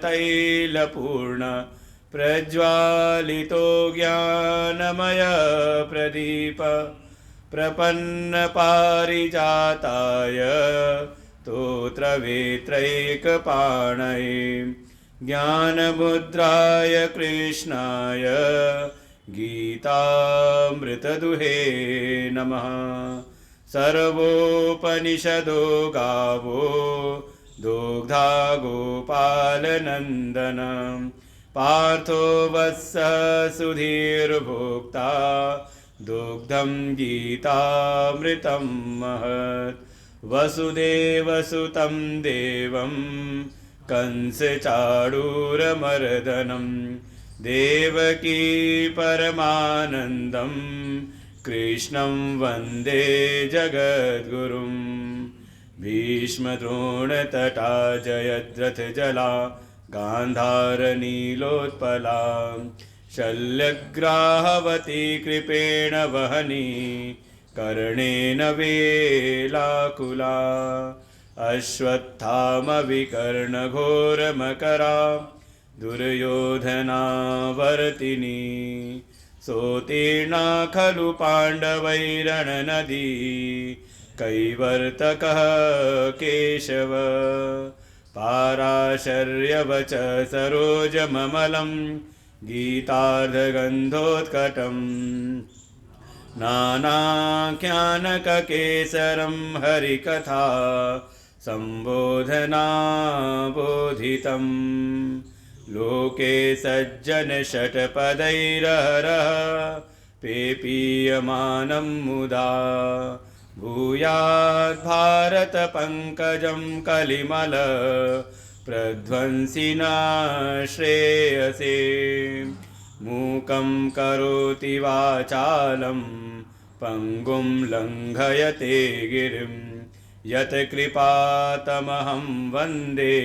तैलपूर्ण प्रज्वालितो ज्ञानमय प्रदीप प्रपन्न पारिजाताय स्तोत्रवेत्रैकपाणये ज्ञानमुद्राय कृष्णाय गीतामृतदुहे नमः। सर्वोपनिषदो गावो दुग्धा गोपालनन्दन पार्थो वत्सः सुधीर्भोक्ता दुग्धं गीतामृतं महत्। वसुदेवसुतं देवं कंसचाणूरमर्दनं देवकी परमानन्दं कृष्णं वन्दे जगद्गुरुं। भीष्मद्रोणतटा जयद्रथजला गान्धारनीलोत्पला शल्यग्राहवती कृपेण वहनी कर्णेन वेलाकुला अश्वत्थामविकर्णघोरमकरा दुर्योधनावर्तिनी सोतीर्णा खलु पाण्डवैरणनदी कैवर्तकः केशव पाराशर्यवच सरोजममलं गीतार्धगन्धोत्कटम् नानाख्यानककेसरं हरिकथा सम्बोधनाबोधितं लोके सज्जनषट्पदैरहरः पेपीयमानं मुदा भूयाद्भारतपङ्कजं कलिमल प्रध्वंसिना श्रेयसे मूकं करोति वाचालं पङ्गुं लङ्घयते गिरिं यत्कृपातमहं वन्दे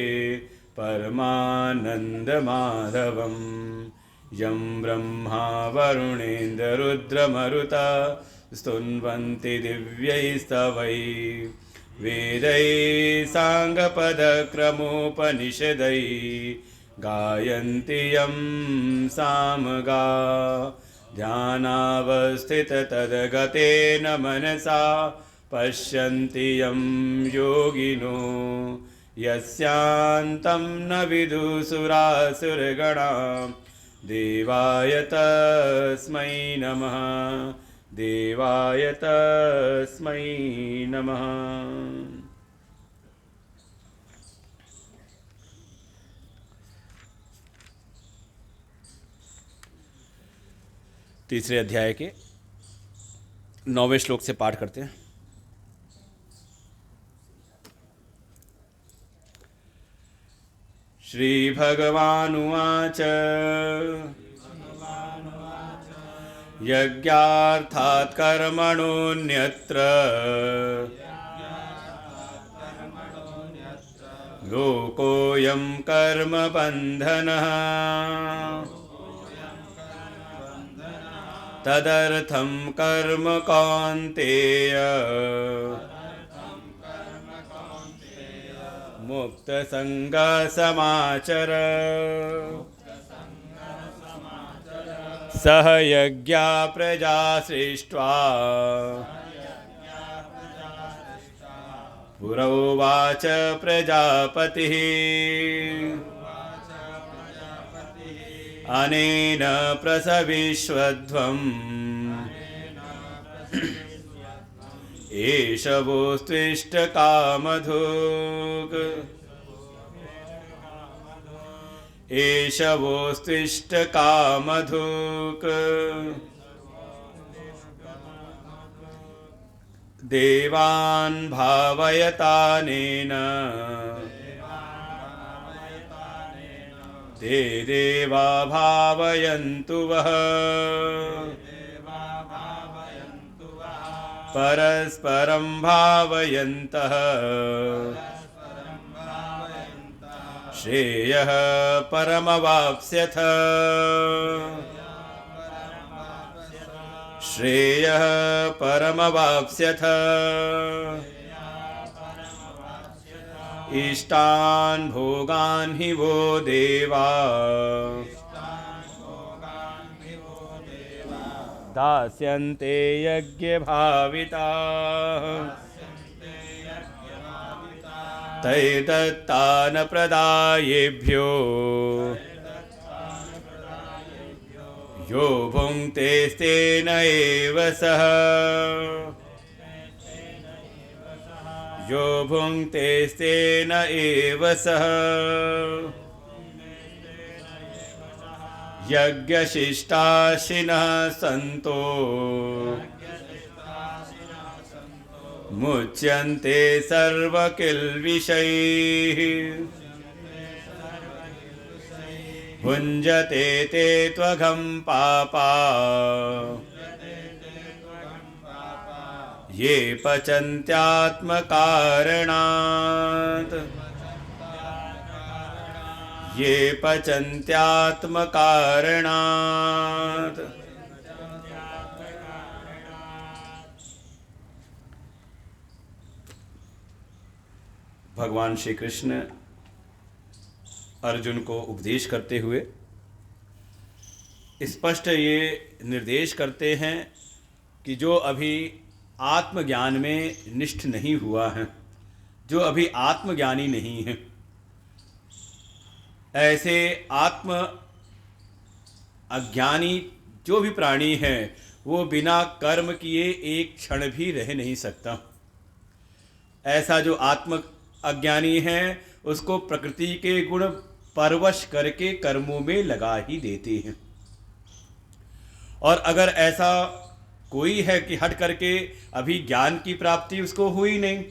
परमानन्दमाधवं। यं ब्रह्मा वरुणेन्द्ररुद्रमरुता स्तुन्वन्ति दिव्यैस्तवैः वेदैः साङ्गपदक्रमोपनिषदैः गायन्ति यं सामगा ध्यानावस्थिततद्गतेन मनसा पश्यन्ति यं योगिनो यस्यान्तं न विदुसुरासुरगणा देवाय तस्मै नमः देवाय तस्मै नमः। तीसरे अध्याय के 9वें श्लोक से पाठ करते हैं। श्री भगवानुवाच यज्ञार्थात् कर्मणोऽन्यत्र लोकोऽयं कर्मबन्धनः तदर्थं कर्म कौन्तेय मुक्तसङ्गः समाचर। सह यज्ञा प्रजा सृष्ट्वा पुरोवाच प्रजापतिः अनेन प्रसविष्वध्वम् एष वोस्त्विष्टकामधुक् एष वोस्त्विष्टकामधुक् देवान् भावयतानेन ते देवा भावयन्तु वः परस्परं भावयन्तः श्रेयः परमवाप्स्यथ श्रेयः परमवाप्स्यथ इष्टान् भोगान् हि वो देवा दास्यन्ते यज्ञभाविताः तैर्दत्तान् प्रदायेभ्यो यो भुङ्क्तेस्तेन एव सः यो भुङ्क्तेस्तेन एव सः यज्ञशिष्टाशिनः सन्तो मुच्यन्ते सर्वकिल्बिषैः भुञ्जते ते त्वघं पापा ये पचन्त्यात्मकारणात् ये पचन्त्यात्मकारणात्। भगवान श्री कृष्ण अर्जुन को उपदेश करते हुए स्पष्ट ये निर्देश करते हैं कि जो अभी आत्मज्ञान में निष्ठ नहीं हुआ है, जो अभी आत्मज्ञानी नहीं है, ऐसे आत्म अज्ञानी जो भी प्राणी है वो बिना कर्म किए एक क्षण भी रह नहीं सकता। ऐसा जो आत्म अज्ञानी है उसको प्रकृति के गुण परवश करके कर्मों में लगा ही देते हैं। और अगर ऐसा कोई है कि हट करके अभी ज्ञान की प्राप्ति उसको हुई नहीं,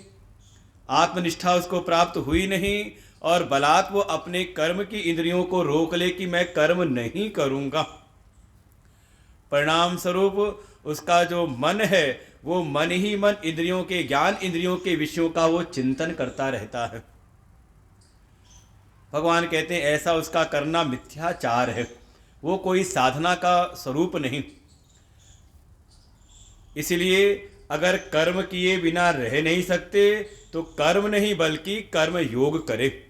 आत्मनिष्ठा उसको प्राप्त हुई नहीं, और बलात् वो अपने कर्म की इंद्रियों को रोक ले कि मैं कर्म नहीं करूँगा, परिणाम स्वरूप उसका जो मन है वो मन ही मन इंद्रियों के ज्ञान इंद्रियों के विषयों का वो चिंतन करता रहता है। भगवान कहते हैं ऐसा उसका करना मिथ्याचार है, वो कोई साधना का स्वरूप नहीं। इसलिए अगर कर्म किए बिना रह नहीं सकते तो कर्म नहीं बल्कि कर्म योग करे।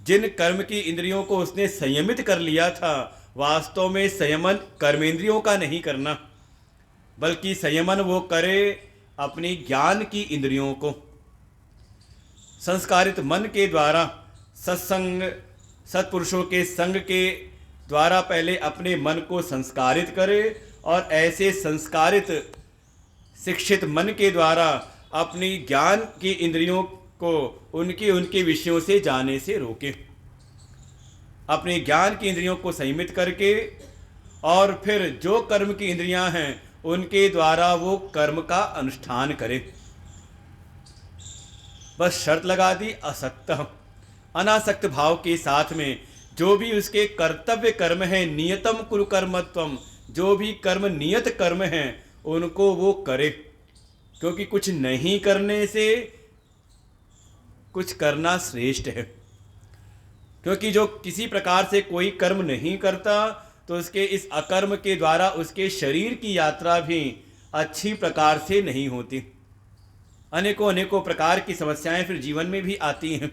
जिन कर्म की इंद्रियों को उसने संयमित कर लिया था, वास्तव में संयमन कर्मेंद्रियों का नहीं करना, बल्कि संयमन वो करे अपनी ज्ञान की इंद्रियों को। संस्कारित मन के द्वारा सत्संग सत्पुरुषों के संग के द्वारा पहले अपने मन को संस्कारित करे, और ऐसे संस्कारित शिक्षित मन के द्वारा अपनी ज्ञान की इंद्रियों को उनके विषयों से जाने से रोके। अपने ज्ञान की इंद्रियों को संयमित करके और फिर जो कर्म की इंद्रियां हैं उनके द्वारा वो कर्म का अनुष्ठान करे। बस शर्त लगा दी असक्त, अनासक्त भाव के साथ में जो भी उसके कर्तव्य कर्म है, नियतम कुरु कर्मत्वम, जो भी कर्म नियत कर्म हैं उनको वो करे, क्योंकि कुछ नहीं करने से कुछ करना श्रेष्ठ है। क्योंकि जो किसी प्रकार से कोई कर्म नहीं करता तो उसके इस अकर्म के द्वारा उसके शरीर की यात्रा भी अच्छी प्रकार से नहीं होती। अनेकों अनेकों प्रकार की समस्याएं फिर जीवन में भी आती हैं।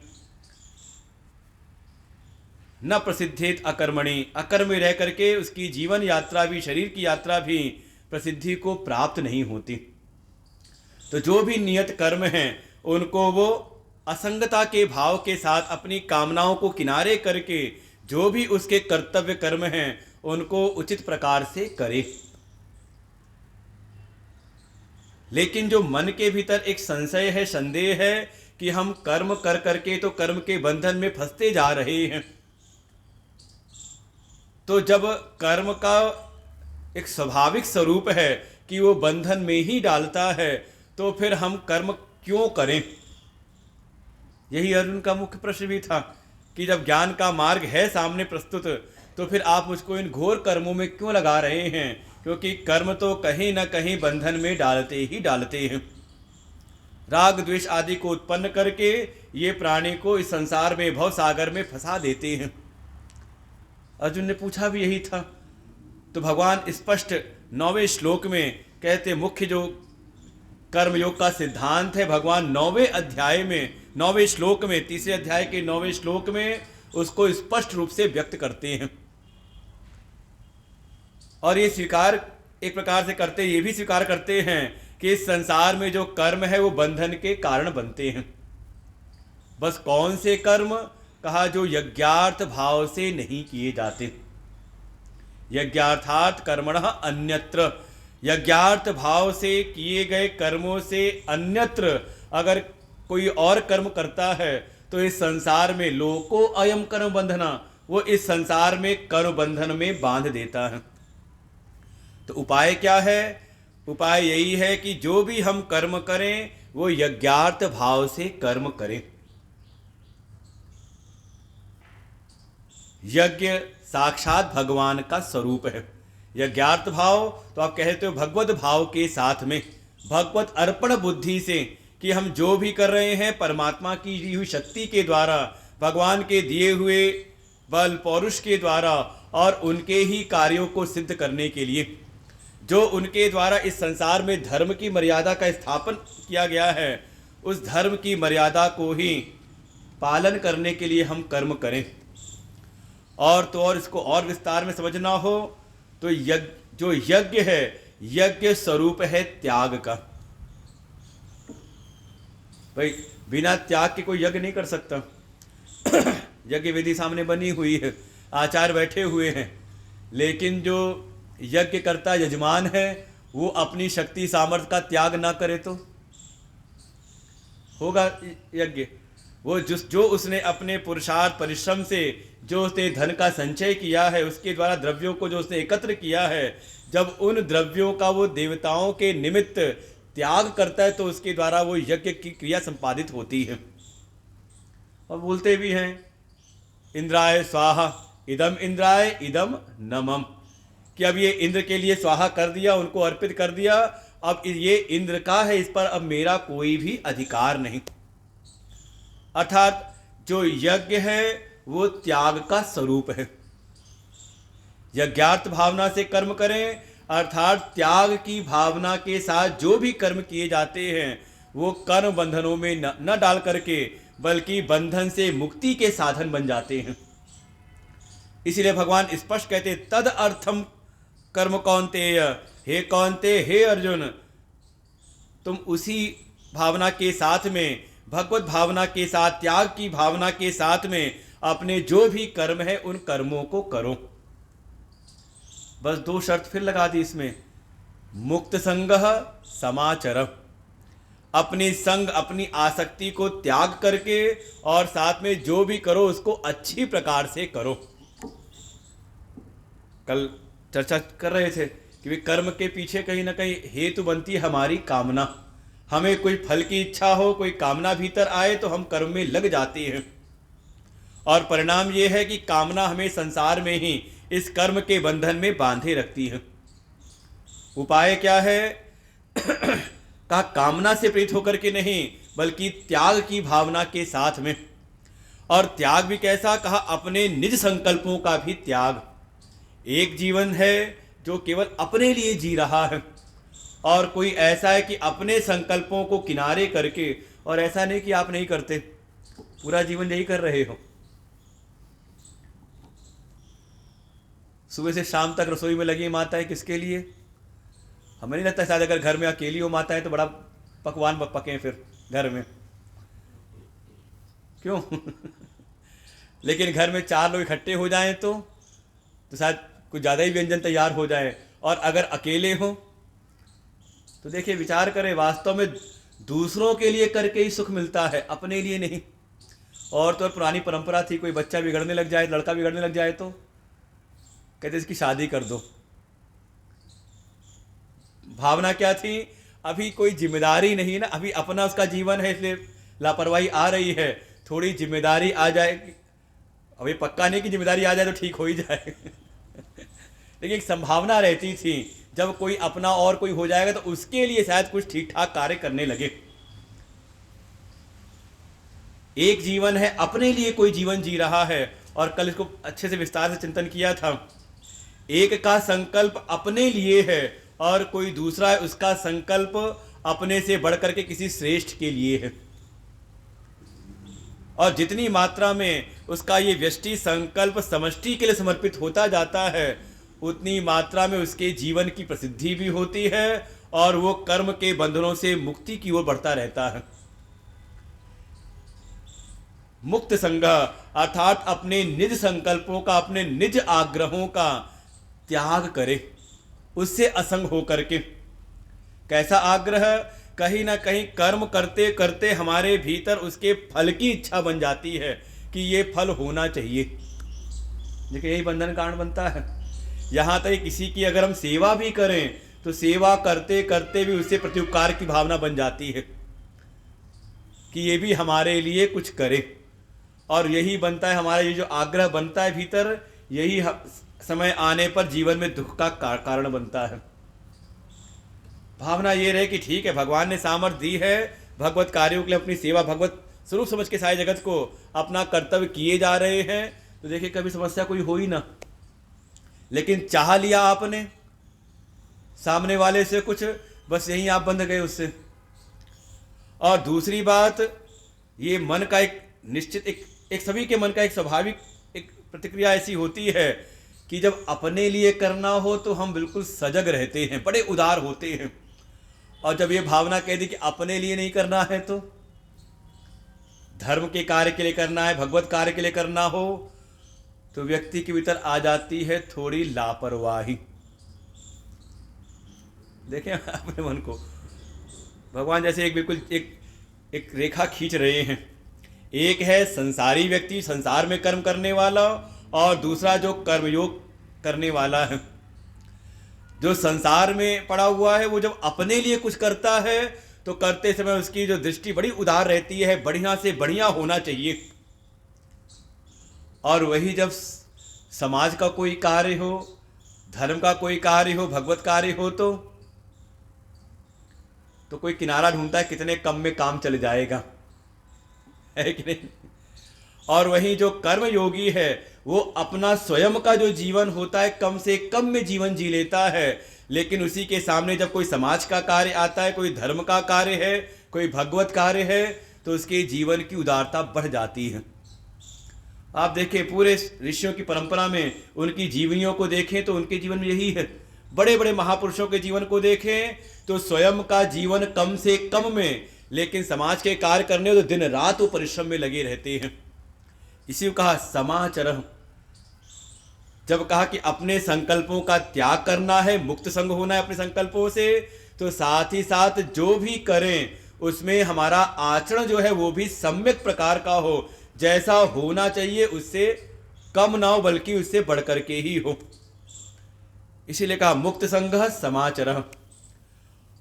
न प्रसिद्धेत अकर्मणि, अकर्म में रह करके उसकी जीवन यात्रा भी, शरीर की यात्रा भी प्रसिद्धि को प्राप्त नहीं होती। तो जो भी नियत कर्म हैं उनको वो असंगता के भाव के साथ अपनी कामनाओं को किनारे करके जो भी उसके कर्तव्य कर्म हैं उनको उचित प्रकार से करे। लेकिन जो मन के भीतर एक संशय है, संदेह है कि हम कर्म कर करके तो कर्म के बंधन में फंसते जा रहे हैं, तो जब कर्म का एक स्वाभाविक स्वरूप है कि वो बंधन में ही डालता है, तो फिर हम कर्म क्यों करें? यही अर्जुन का मुख्य प्रश्न भी था कि जब ज्ञान का मार्ग है सामने प्रस्तुत, तो फिर आप मुझको इन घोर कर्मों में क्यों लगा रहे हैं? क्योंकि कर्म तो कहीं न कहीं बंधन में डालते ही डालते हैं। राग द्वेष आदि को उत्पन्न करके ये प्राणी को इस संसार में भव सागर में फंसा देते हैं। अर्जुन ने पूछा भी यही था। तो भगवान स्पष्ट 9वें श्लोक में कहते, मुख्य जो कर्मयोग का सिद्धांत है भगवान 9वें अध्याय में 9वें श्लोक में, तीसरे अध्याय के 9वें श्लोक में उसको स्पष्ट रूप से व्यक्त करते हैं। और ये स्वीकार एक प्रकार से करते, ये भी स्वीकार करते हैं कि इस संसार में जो कर्म है वो बंधन के कारण बनते हैं। बस कौन से कर्म? कहा जो यज्ञार्थ भाव से नहीं किए जाते। यज्ञार्थात् कर्मणः अन्यत्र, यज्ञार्थ भाव से किए गए कर्मों से अन्यत्र अगर कोई और कर्म करता है तो इस संसार में लोको अयम कर्म बंधना, वो इस संसार में कर्म बंधन में बांध देता है। तो उपाय क्या है? उपाय यही है कि जो भी हम कर्म करें वो यज्ञार्थ भाव से कर्म करें। यज्ञ साक्षात भगवान का स्वरूप है। यज्ञार्थ भाव तो आप कहते हो भगवत भाव के साथ में, भगवत अर्पण बुद्धि से, कि हम जो भी कर रहे हैं परमात्मा की दी हुई शक्ति के द्वारा, भगवान के दिए हुए बल पौरुष के द्वारा और उनके ही कार्यों को सिद्ध करने के लिए, जो उनके द्वारा इस संसार में धर्म की मर्यादा का स्थापन किया गया है, उस धर्म की मर्यादा को ही पालन करने के लिए हम कर्म करें। और तो और इसको और विस्तार में समझना हो तो जो यज्ञ है, यज्ञ स्वरूप है त्याग का। भाई बिना त्याग के कोई यज्ञ नहीं कर सकता। यज्ञ विधि सामने बनी हुई है, आचार्य बैठे हुए हैं, लेकिन जो यज्ञ करता यजमान है वो अपनी शक्ति सामर्थ्य का त्याग ना करे तो होगा यज्ञ? वो जो उसने अपने पुरुषार्थ परिश्रम से जो उसने धन का संचय किया है, उसके द्वारा द्रव्यों को जो उसने एकत्र किया है, जब उन द्रव्यों का वो देवताओं के निमित्त त्याग करता है तो उसके द्वारा वो यज्ञ की क्रिया संपादित होती है। और बोलते भी हैं इंद्राय स्वाहा इदम इंद्राय इदम नमम, कि अब ये इंद्र के लिए स्वाहा कर दिया, उनको अर्पित कर दिया, अब ये इंद्र का है, इस पर अब मेरा कोई भी अधिकार नहीं। अर्थात जो यज्ञ है वो त्याग का स्वरूप है। यज्ञार्थ भावना से कर्म करें, अर्थात त्याग की भावना के साथ जो भी कर्म किए जाते हैं वो कर्म बंधनों में न डाल करके बल्कि बंधन से मुक्ति के साधन बन जाते हैं। इसीलिए भगवान स्पष्ट कहते तद अर्थम कर्म कौन्तेय, हे कौन्तेय, हे अर्जुन, तुम उसी भावना के साथ में, भगवत भावना के साथ, त्याग की भावना के साथ में अपने जो भी कर्म है उन कर्मों को करो। बस दो शर्त फिर लगा दी इसमें, मुक्त संगः समाचर, अपनी संग अपनी आसक्ति को त्याग करके और साथ में जो भी करो उसको अच्छी प्रकार से करो। कल चर्चा कर रहे थे कि कर्म के पीछे कहीं ना कहीं हेतु बनती है हमारी कामना। हमें कोई फल की इच्छा हो, कोई कामना भीतर आए तो हम कर्म में लग जाते हैं, और परिणाम ये है कि कामना हमें संसार में ही इस कर्म के बंधन में बांधे रखती है। उपाय क्या है? कहा कामना से प्रेरित होकर के नहीं बल्कि त्याग की भावना के साथ में। और त्याग भी कैसा? कहा अपने निज संकल्पों का भी त्याग। एक जीवन है जो केवल अपने लिए जी रहा है, और कोई ऐसा है कि अपने संकल्पों को किनारे करके, और ऐसा नहीं कि आप नहीं करते, पूरा जीवन यही कर रहे हो, सुबह से शाम तक रसोई में लगी माताएं किसके लिए? हमें नहीं लगता शायद अगर घर में अकेली हो माताएं तो बड़ा पकवान पकें फिर घर में, क्यों? लेकिन घर में 4 लोग इकट्ठे हो जाएं तो शायद कुछ ज़्यादा ही व्यंजन तैयार हो जाए। और अगर अकेले हो तो देखिए, विचार करें, वास्तव में दूसरों के लिए करके ही सुख मिलता है, अपने लिए नहीं। और तो और पुरानी परंपरा थी, कोई बच्चा बिगड़ने लग जाए, लड़का बिगड़ने लग जाए तो कहते इसकी शादी कर दो। भावना क्या थी? अभी कोई जिम्मेदारी नहीं ना, अभी अपना उसका जीवन है, इसलिए लापरवाही आ रही है, थोड़ी जिम्मेदारी आ जाए, अभी पक्का नहीं कि जिम्मेदारी आ जाए तो ठीक हो ही जाए। लेकिन एक संभावना रहती थी जब कोई अपना और कोई हो जाएगा तो उसके लिए शायद कुछ ठीक ठाक कार्य करने लगे। एक जीवन है, अपने लिए कोई जीवन जी रहा है, और कल इसको अच्छे से विस्तार से चिंतन किया था। एक का संकल्प अपने लिए है और कोई दूसरा है, उसका संकल्प अपने से बढ़कर के किसी श्रेष्ठ के लिए है। और जितनी मात्रा में उसका ये व्यष्टि संकल्प समष्टि के लिए समर्पित होता जाता है, उतनी मात्रा में उसके जीवन की प्रसिद्धि भी होती है और वो कर्म के बंधनों से मुक्ति की ओर बढ़ता रहता है। मुक्त संग अर्थात अपने निज संकल्पों का, अपने निज आग्रहों का त्याग करे, उससे असंग होकर के। कैसा आग्रह? कहीं ना कहीं कर्म करते करते हमारे भीतर उसके फल की इच्छा बन जाती है कि ये फल होना चाहिए। देखिए यही बंधन कारण बनता है। यहाँ तक किसी की अगर हम सेवा भी करें तो सेवा करते करते भी उससे प्रत्युपकार की भावना बन जाती है कि ये भी हमारे लिए कुछ करे, और यही बनता है हमारा ये जो आग्रह बनता है भीतर, यही समय आने पर जीवन में दुख का कारण बनता है। भावना ये रहे कि ठीक है, भगवान ने सामर्थ्य दी है, भगवत कार्यों के लिए अपनी सेवा भगवत स्वरूप समझ के सारे जगत को अपना कर्तव्य किए जा रहे हैं, तो देखिए कभी समस्या कोई हो ही ना। लेकिन चाह लिया आपने सामने वाले से कुछ, बस यहीं आप बंध गए उससे। और दूसरी बात, ये मन का एक निश्चित एक सभी के मन का एक स्वाभाविक एक प्रतिक्रिया ऐसी होती है कि जब अपने लिए करना हो तो हम बिल्कुल सजग रहते हैं, बड़े उदार होते हैं, और जब ये भावना कह दी कि अपने लिए नहीं करना है, तो धर्म के कार्य के लिए करना है, भगवत कार्य के लिए करना हो, तो व्यक्ति के भीतर आ जाती है थोड़ी लापरवाही। देखें अपने मन को, भगवान जैसे एक बिल्कुल एक रेखा खींच रहे हैं। एक है संसारी व्यक्ति, संसार में कर्म करने वाला, और दूसरा जो कर्मयोग करने वाला है। जो संसार में पड़ा हुआ है वो जब अपने लिए कुछ करता है तो करते समय उसकी जो दृष्टि बड़ी उदार रहती है, बढ़िया से बढ़िया होना चाहिए। और वही जब समाज का कोई कार्य हो, धर्म का कोई कार्य हो, भगवत कार्य हो, तो कोई किनारा ढूंढता है कितने कम में काम चल जाएगा, है कि नहीं। और वहीं जो कर्म योगी है वो अपना स्वयं का जो जीवन होता है कम से कम में जीवन जी लेता है, लेकिन उसी के सामने जब कोई समाज का कार्य आता है, कोई धर्म का कार्य है, कोई भगवत कार्य है, तो उसके जीवन की उदारता बढ़ जाती है। आप देखें पूरे ऋषियों की परंपरा में उनकी जीवनियों को देखें तो उनके जीवन में यही है। बड़े बड़े महापुरुषों के जीवन को देखें तो स्वयं का जीवन कम से कम में, लेकिन समाज के कार्य करने तो दिन रात वो परिश्रम में लगे रहते हैं। इसी को कहा समाचर। जब कहा कि अपने संकल्पों का त्याग करना है, मुक्त संग होना है अपने संकल्पों से, तो साथ ही साथ जो भी करें उसमें हमारा आचरण जो है वो भी सम्यक प्रकार का हो, जैसा होना चाहिए उससे कम ना हो बल्कि उससे बढ़कर के ही हो। इसीलिए कहा मुक्त संग समाचर।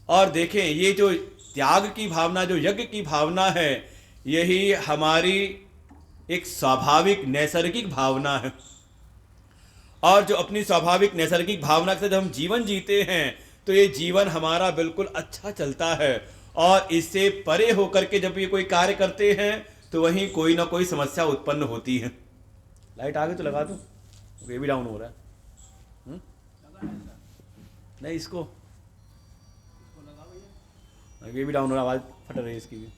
और देखें ये जो त्याग की भावना, जो यज्ञ की भावना है, यही हमारी एक स्वाभाविक नैसर्गिक भावना है। और जो अपनी स्वाभाविक नैसर्गिक भावना से जब हम जीवन जीते हैं तो ये जीवन हमारा बिल्कुल अच्छा चलता है, और इससे परे होकर के जब ये कोई कार्य करते हैं तो वहीं कोई ना कोई समस्या उत्पन्न होती है। लाइट आ गई तो लगा दो, ये भी डाउन हो रहा है। नहीं इसको ये भी डाउन हो रहा है, आवाज फट रही है इसकी भी।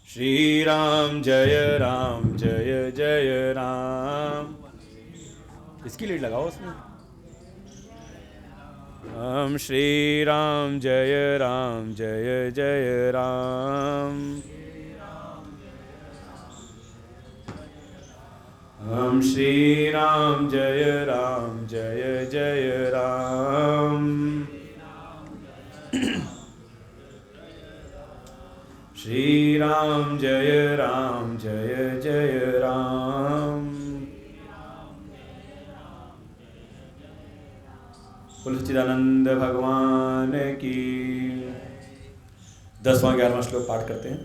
श्री राम जय जय राम। इसकी लीड लगाओ उसमें। हम श्री राम जय जय राम। हम श्री राम जय जय राम। श्री राम जय जय राम। बोल सच्चिदानंद भगवान की। 10वां 11वां श्लोक पाठ करते हैं।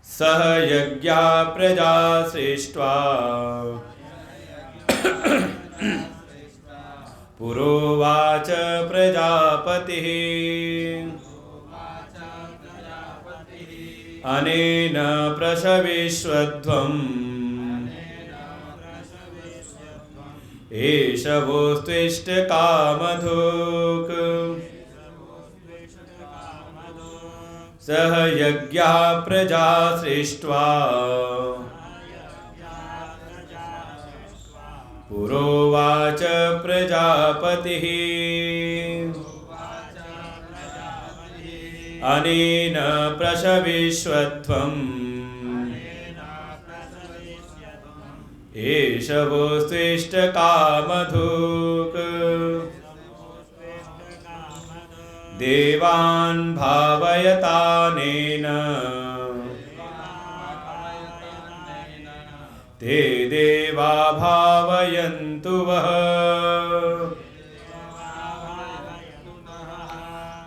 सह यज्ञा प्रजा सृष्ट्वा पुरोवाच प्रजापतिः अनेन प्रसविष्वध्वम् एष वोस्त्विष्ट कामधुक् सह यज्ञः प्रजा सृष्ट्वा पुरोवाच प्रजापतिः अनेन प्रशविष्वत्वम् एष वोस्त्विष्टकामधुक् देवान् भावयतानेन ते देवा भावयन्तु वः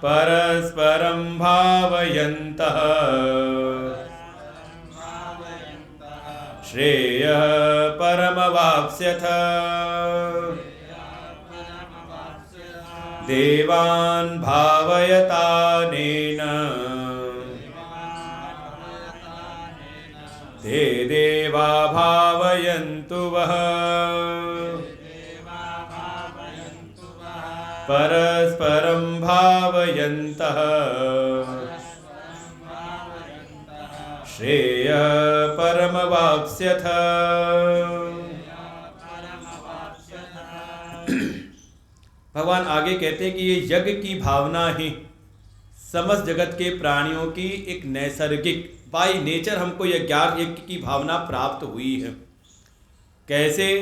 परस्परं भावयन्तः श्रेयः परमवाप्स्यथ देवान् भावयतानेन ते देवा भावयन्तु वः परस्परं भावयन्तः श्रेयः परमवाप्स्यथ। भगवान आगे कहते हैं कि ये यज्ञ की भावना ही समस्त जगत के प्राणियों की एक नैसर्गिक बाय नेचर हमको यज्ञ की भावना प्राप्त हुई है। कैसे?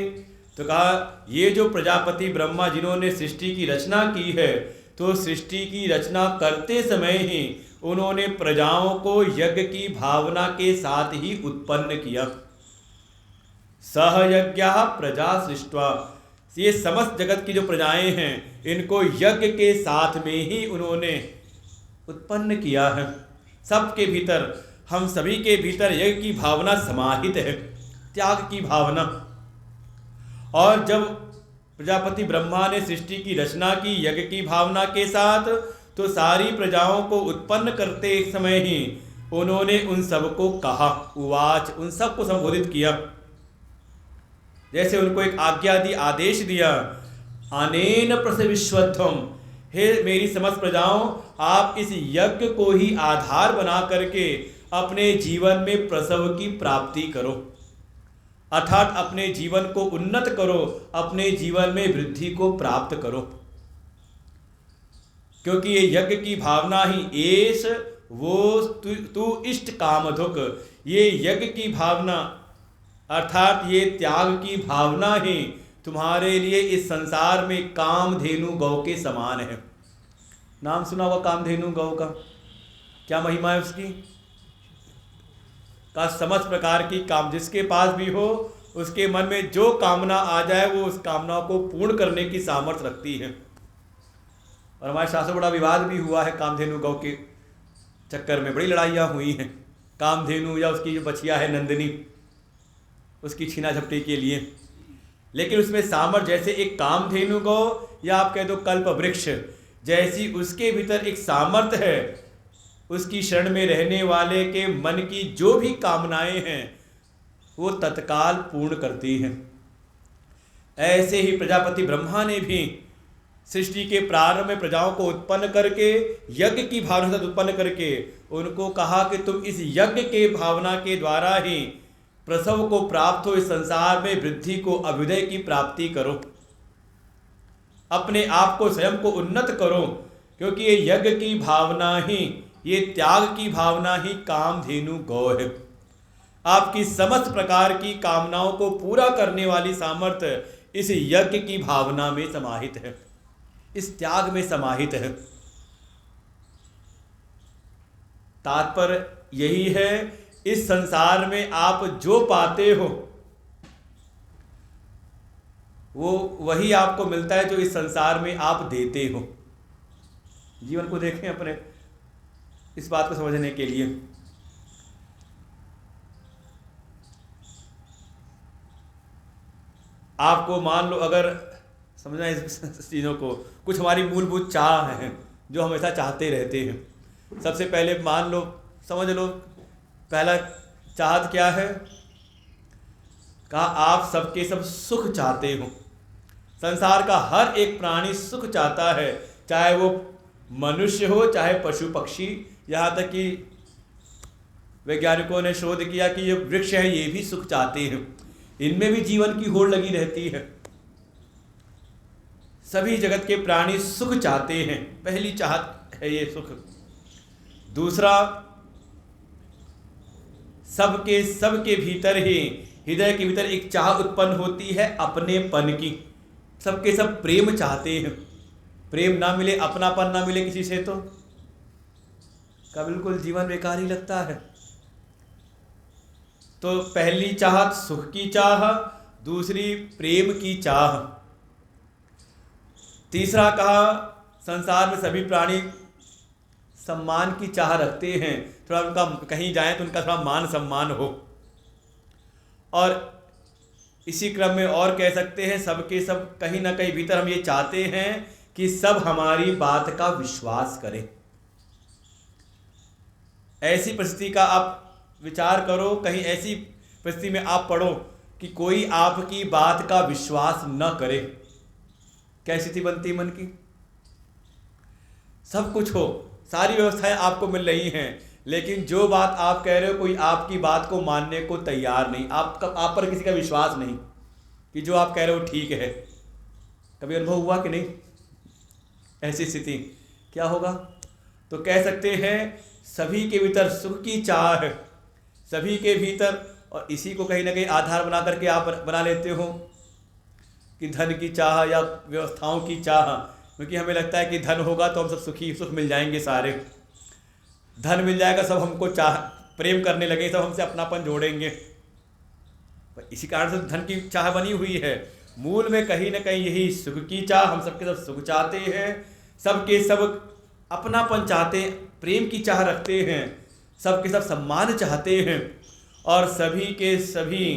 तो कहा ये जो प्रजापति ब्रह्मा जिन्होंने सृष्टि की रचना की है, तो सृष्टि की रचना करते समय ही उन्होंने प्रजाओं को यज्ञ की भावना के साथ ही उत्पन्न किया। सह यज्ञः प्रजा सृष्ट्वा, ये समस्त जगत की जो प्रजाएं हैं इनको यज्ञ के साथ में ही उन्होंने उत्पन्न किया है। सबके भीतर, हम सभी के भीतर यज्ञ की भावना समाहित है, त्याग की भावना। और जब प्रजापति ब्रह्मा ने सृष्टि की रचना की यज्ञ की भावना के साथ, तो सारी प्रजाओं को उत्पन्न करते एक समय ही उन्होंने उन सबको कहा, उवाच, उन सबको संबोधित किया। जैसे उनको एक आज्ञा दी, आदेश दिया, अनेन प्रसविष्वत्वम्, हे मेरी समस्त प्रजाओं, आप इस यज्ञ को ही आधार बना करके अपने जीवन में प्रसव की प्राप्ति करो, अर्थात अपने जीवन को उन्नत करो, अपने जीवन में वृद्धि को प्राप्त करो। क्योंकि ये यज्ञ की भावना ही एष वो तू इष्ट कामधुक, ये यज्ञ की भावना अर्थात ये त्याग की भावना ही तुम्हारे लिए इस संसार में कामधेनु गौ के समान है। नाम सुना हुआ कामधेनु गौ का? क्या महिमा है उसकी? का समस्त प्रकार की काम जिसके पास भी हो, उसके मन में जो कामना आ जाए वो उस कामना को पूर्ण करने की सामर्थ्य रखती है। और हमारे शास्त्र बड़ा विवाद भी हुआ है कामधेनु गौ के चक्कर में, बड़ी लड़ाइयाँ हुई हैं। कामधेनु या उसकी जो बछिया है नंदिनी, उसकी छीना झपटी के लिए। लेकिन उसमें सामर्थ्य, जैसे एक कामधेनु गौ या आप कह दो कल्प वृक्ष, जैसी उसके भीतर एक सामर्थ्य है, उसकी शरण में रहने वाले के मन की जो भी कामनाएं हैं वो तत्काल पूर्ण करती हैं। ऐसे ही प्रजापति ब्रह्मा ने भी सृष्टि के प्रारंभ में प्रजाओं को उत्पन्न करके, यज्ञ की भावना से उत्पन्न करके उनको कहा कि तुम इस यज्ञ के भावना के द्वारा ही प्रसव को प्राप्त हो, इस संसार में वृद्धि को, अभ्युदय की प्राप्ति करो, अपने आप को स्वयं को उन्नत करो। क्योंकि ये यज्ञ की भावना ही, ये त्याग की भावना ही कामधेनु गौ है। आपकी समस्त प्रकार की कामनाओं को पूरा करने वाली सामर्थ्य इस यज्ञ की भावना में समाहित है, इस त्याग में समाहित है। तात्पर्य यही है, इस संसार में आप जो पाते हो वो वही आपको मिलता है जो इस संसार में आप देते हो। जीवन को देखें अपने, इस बात को समझने के लिए। आपको मान लो, अगर समझना इस चीज़ों को, कुछ हमारी मूलभूत चाह हैं जो हमेशा चाहते रहते हैं। सबसे पहले मान लो, समझ लो, पहला चाहत क्या है? कहा आप सबके सब सुख चाहते हो। संसार का हर एक प्राणी सुख चाहता है, चाहे वो मनुष्य हो, चाहे पशु पक्षी यहाँ तक कि वैज्ञानिकों ने शोध किया कि ये वृक्ष है ये भी सुख चाहते हैं, इनमें भी जीवन की होड़ लगी रहती है। सभी जगत के प्राणी सुख चाहते हैं, पहली चाहत है ये सुख। दूसरा, सबके भीतर ही, हृदय के भीतर एक चाह उत्पन्न होती है अपनेपन की। सबके सब प्रेम चाहते हैं, प्रेम ना मिले, अपनापन ना मिले किसी से तो का बिल्कुल जीवन बेकार ही लगता है। तो पहली चाहत सुख की चाह, दूसरी प्रेम की चाह। तीसरा कहा, संसार में सभी प्राणी सम्मान की चाह रखते हैं, थोड़ा उनका कहीं जाएं तो उनका थोड़ा मान सम्मान हो। और इसी क्रम में और कह सकते हैं, सबके सब कहीं ना कहीं भीतर हम ये चाहते हैं कि सब हमारी बात का विश्वास करें। ऐसी परिस्थिति का आप विचार करो, कहीं ऐसी परिस्थिति में आप पढ़ो कि कोई आपकी बात का विश्वास न करे, क्या स्थिति बनती मन की? सब कुछ हो, सारी व्यवस्थाएं आपको मिल रही हैं, लेकिन जो बात आप कह रहे हो कोई आपकी बात को मानने को तैयार नहीं, आप पर किसी का विश्वास नहीं कि जो आप कह रहे हो ठीक है। कभी अनुभव हुआ कि नहीं ऐसी स्थिति? क्या होगा? तो कह सकते हैं सभी के भीतर सुख की चाह है, सभी के भीतर, और इसी को कहीं ना कहीं आधार बना करके आप बना लेते हो कि धन की चाह या व्यवस्थाओं की चाह, क्योंकि हमें लगता है कि धन होगा तो हम सब सुख मिल जाएंगे, सारे धन मिल जाएगा, सब हमको चाह प्रेम करने लगे, सब हमसे अपनापन जोड़ेंगे। इसी कारण से धन की चाह बनी हुई है। मूल में कहीं ना कहीं यही सुख की चाह, हम सबके सब सुख चाहते हैं, सबके सब अपनापन चाहते हैं, प्रेम की चाह रखते हैं, सबके सब सम्मान चाहते हैं, और सभी के सभी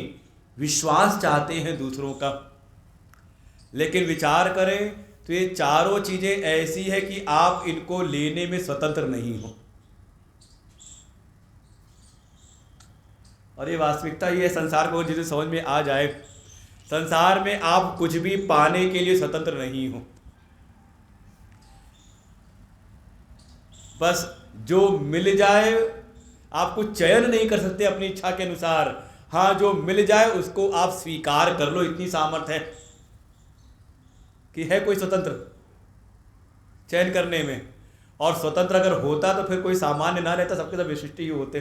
विश्वास चाहते हैं दूसरों का। लेकिन विचार करें तो ये चारों चीज़ें ऐसी है कि आप इनको लेने में स्वतंत्र नहीं हो। और ये वास्तविकता ये संसार को जिसे समझ में आ जाए, संसार में आप कुछ भी पाने के लिए स्वतंत्र नहीं हो। बस जो मिल जाए, आपको चयन नहीं कर सकते अपनी इच्छा के अनुसार। हाँ, जो मिल जाए उसको आप स्वीकार कर लो, इतनी सामर्थ्य है कि है कोई स्वतंत्र चयन करने में। और स्वतंत्र अगर होता तो फिर कोई सामान्य ना रहता, सबके सब विशिष्ट ही होते,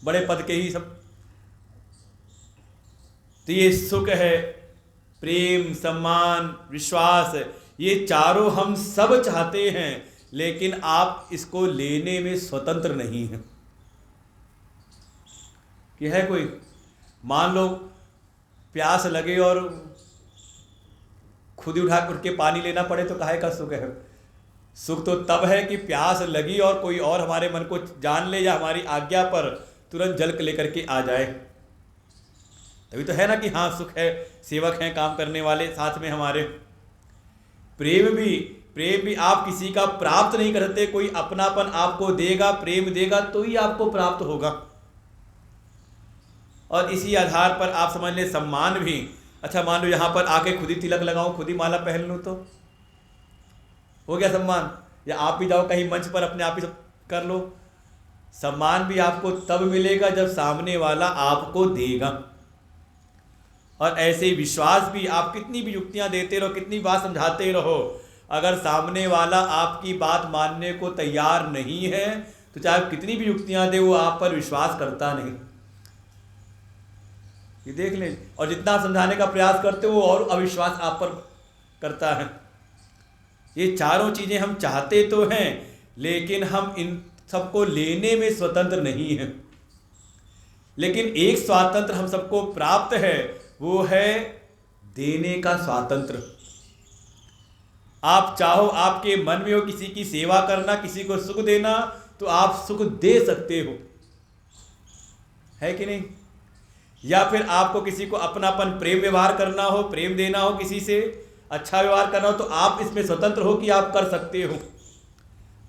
बड़े पद के ही सब। तो ये सुख है, प्रेम, सम्मान, विश्वास, ये चारों हम सब चाहते हैं, लेकिन आप इसको लेने में स्वतंत्र नहीं हैं। कि है कोई, मान लो प्यास लगे और खुद ही उठ के पानी लेना पड़े तो काहे का सुख है? सुख तो तब है कि प्यास लगी और कोई और हमारे मन को जान ले या हमारी आज्ञा पर तुरंत जल लेकर के आ जाए, तभी तो है ना कि हाँ सुख है, सेवक हैं काम करने वाले साथ में हमारे। प्रेम भी आप किसी का प्राप्त नहीं करते, कोई अपनापन आपको देगा, प्रेम देगा तो ही आपको प्राप्त होगा। और इसी आधार पर आप समझ लें सम्मान भी। अच्छा, मान लो यहाँ पर आके खुद ही तिलक लगाऊं, खुद ही माला पहन लूँ तो हो गया सम्मान। या आप भी जाओ कहीं मंच पर अपने आप ही सब कर लो, सम्मान भी आपको तब मिलेगा जब सामने वाला आपको देगा। और ऐसे ही विश्वास भी, आप कितनी भी युक्तियाँ देते रहो, कितनी बात समझाते रहो, अगर सामने वाला आपकी बात मानने को तैयार नहीं है तो चाहे कितनी भी युक्तियाँ दे, वो आप पर विश्वास करता नहीं। ये देख लें, और जितना आप समझाने का प्रयास करते हो वो और अविश्वास आप पर करता है। ये चारों चीज़ें हम चाहते तो हैं, लेकिन हम इन सबको लेने में स्वतंत्र नहीं हैं। लेकिन एक स्वातंत्र हम सबको प्राप्त है, वो है देने का स्वातंत्र। आप चाहो, आपके मन में हो किसी की सेवा करना, किसी को सुख देना, तो आप सुख दे सकते हो, है कि नहीं? या फिर आपको किसी को अपनापन, प्रेम व्यवहार करना हो, प्रेम देना हो, किसी से अच्छा व्यवहार करना हो, तो आप इसमें स्वतंत्र हो कि आप कर सकते हो।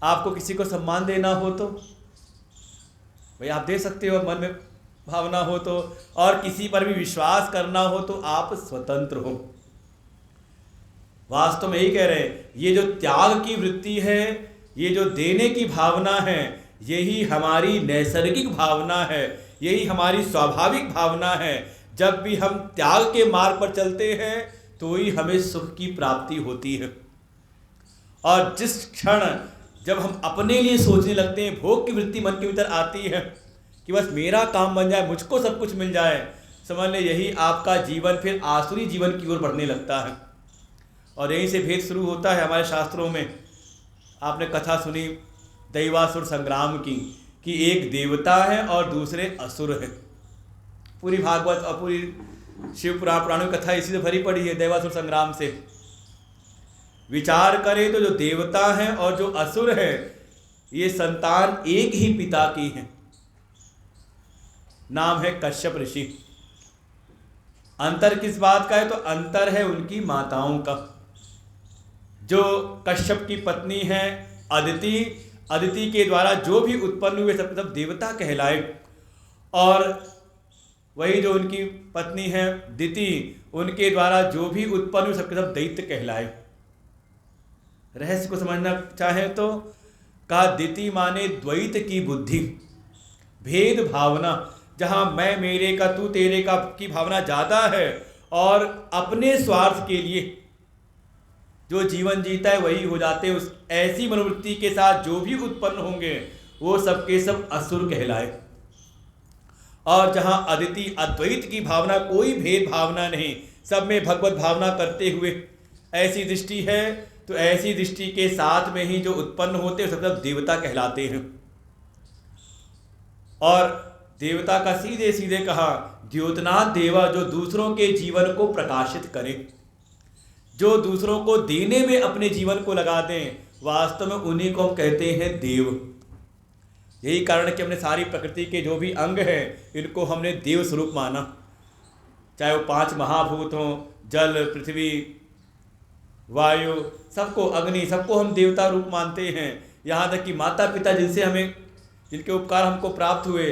आपको किसी को सम्मान देना हो तो भाई आप दे सकते हो, मन में भावना हो तो, और किसी पर भी विश्वास करना हो तो आप स्वतंत्र हो। वास्तव में यही कह रहे हैं, ये जो त्याग की वृत्ति है, ये जो देने की भावना है, यही हमारी नैसर्गिक भावना है, यही हमारी स्वाभाविक भावना है। जब भी हम त्याग के मार्ग पर चलते हैं तो ही हमें सुख की प्राप्ति होती है। और जिस क्षण जब हम अपने लिए सोचने लगते हैं, भोग की वृत्ति मन के भीतर आती है कि बस मेरा काम बन जाए, मुझको सब कुछ मिल जाए, समझ लें यही आपका जीवन फिर आसुरी जीवन की ओर बढ़ने लगता है। और यहीं से भेद शुरू होता है हमारे शास्त्रों में। आपने कथा सुनी दैवासुर संग्राम की, कि एक देवता है और दूसरे असुर है। पूरी भागवत और पूरी शिव पुराणों की कथा इसी से भरी पड़ी है, दैवासुर संग्राम से। विचार करें तो जो देवता है और जो असुर है, ये संतान एक ही पिता की है, नाम है कश्यप ऋषि। अंतर किस बात का है? तो अंतर है उनकी माताओं का। जो कश्यप की पत्नी है अदिति, अदिति के द्वारा जो भी उत्पन्न हुए सब देवता कहलाए, और वही जो उनकी पत्नी है दिति, उनके द्वारा जो भी उत्पन्न हुए सबके सब दैत्य कहलाए। रहस्य को समझना चाहें तो कहा दिति माने द्वैत की बुद्धि, भेद भावना, जहाँ मैं मेरे का तू तेरे का की भावना ज़्यादा है, और अपने स्वार्थ के लिए जो जीवन जीता है वही हो जाते हैं। उस ऐसी मनोवृत्ति के साथ जो भी उत्पन्न होंगे वो सबके सब असुर कहलाए। और जहाँ अदिति अद्वैत की भावना, कोई भेद भावना नहीं, सब में भगवत भावना करते हुए ऐसी दृष्टि है, तो ऐसी दृष्टि के साथ में ही जो उत्पन्न होते हैं सब देवता कहलाते हैं। और देवता का सीधे सीधे कहा द्योतनाथ देवा, जो दूसरों के जीवन को प्रकाशित करें, जो दूसरों को देने में अपने जीवन को लगा दें, वास्तव में उन्हीं को हम कहते हैं देव। यही कारण है कि हमने सारी प्रकृति के जो भी अंग हैं इनको हमने देव स्वरूप माना। चाहे वो 5 महाभूत हों, जल, पृथ्वी, वायु, सबको, अग्नि, सबको हम देवता रूप मानते हैं। यहाँ तक कि माता पिता जिनके उपकार हमको प्राप्त हुए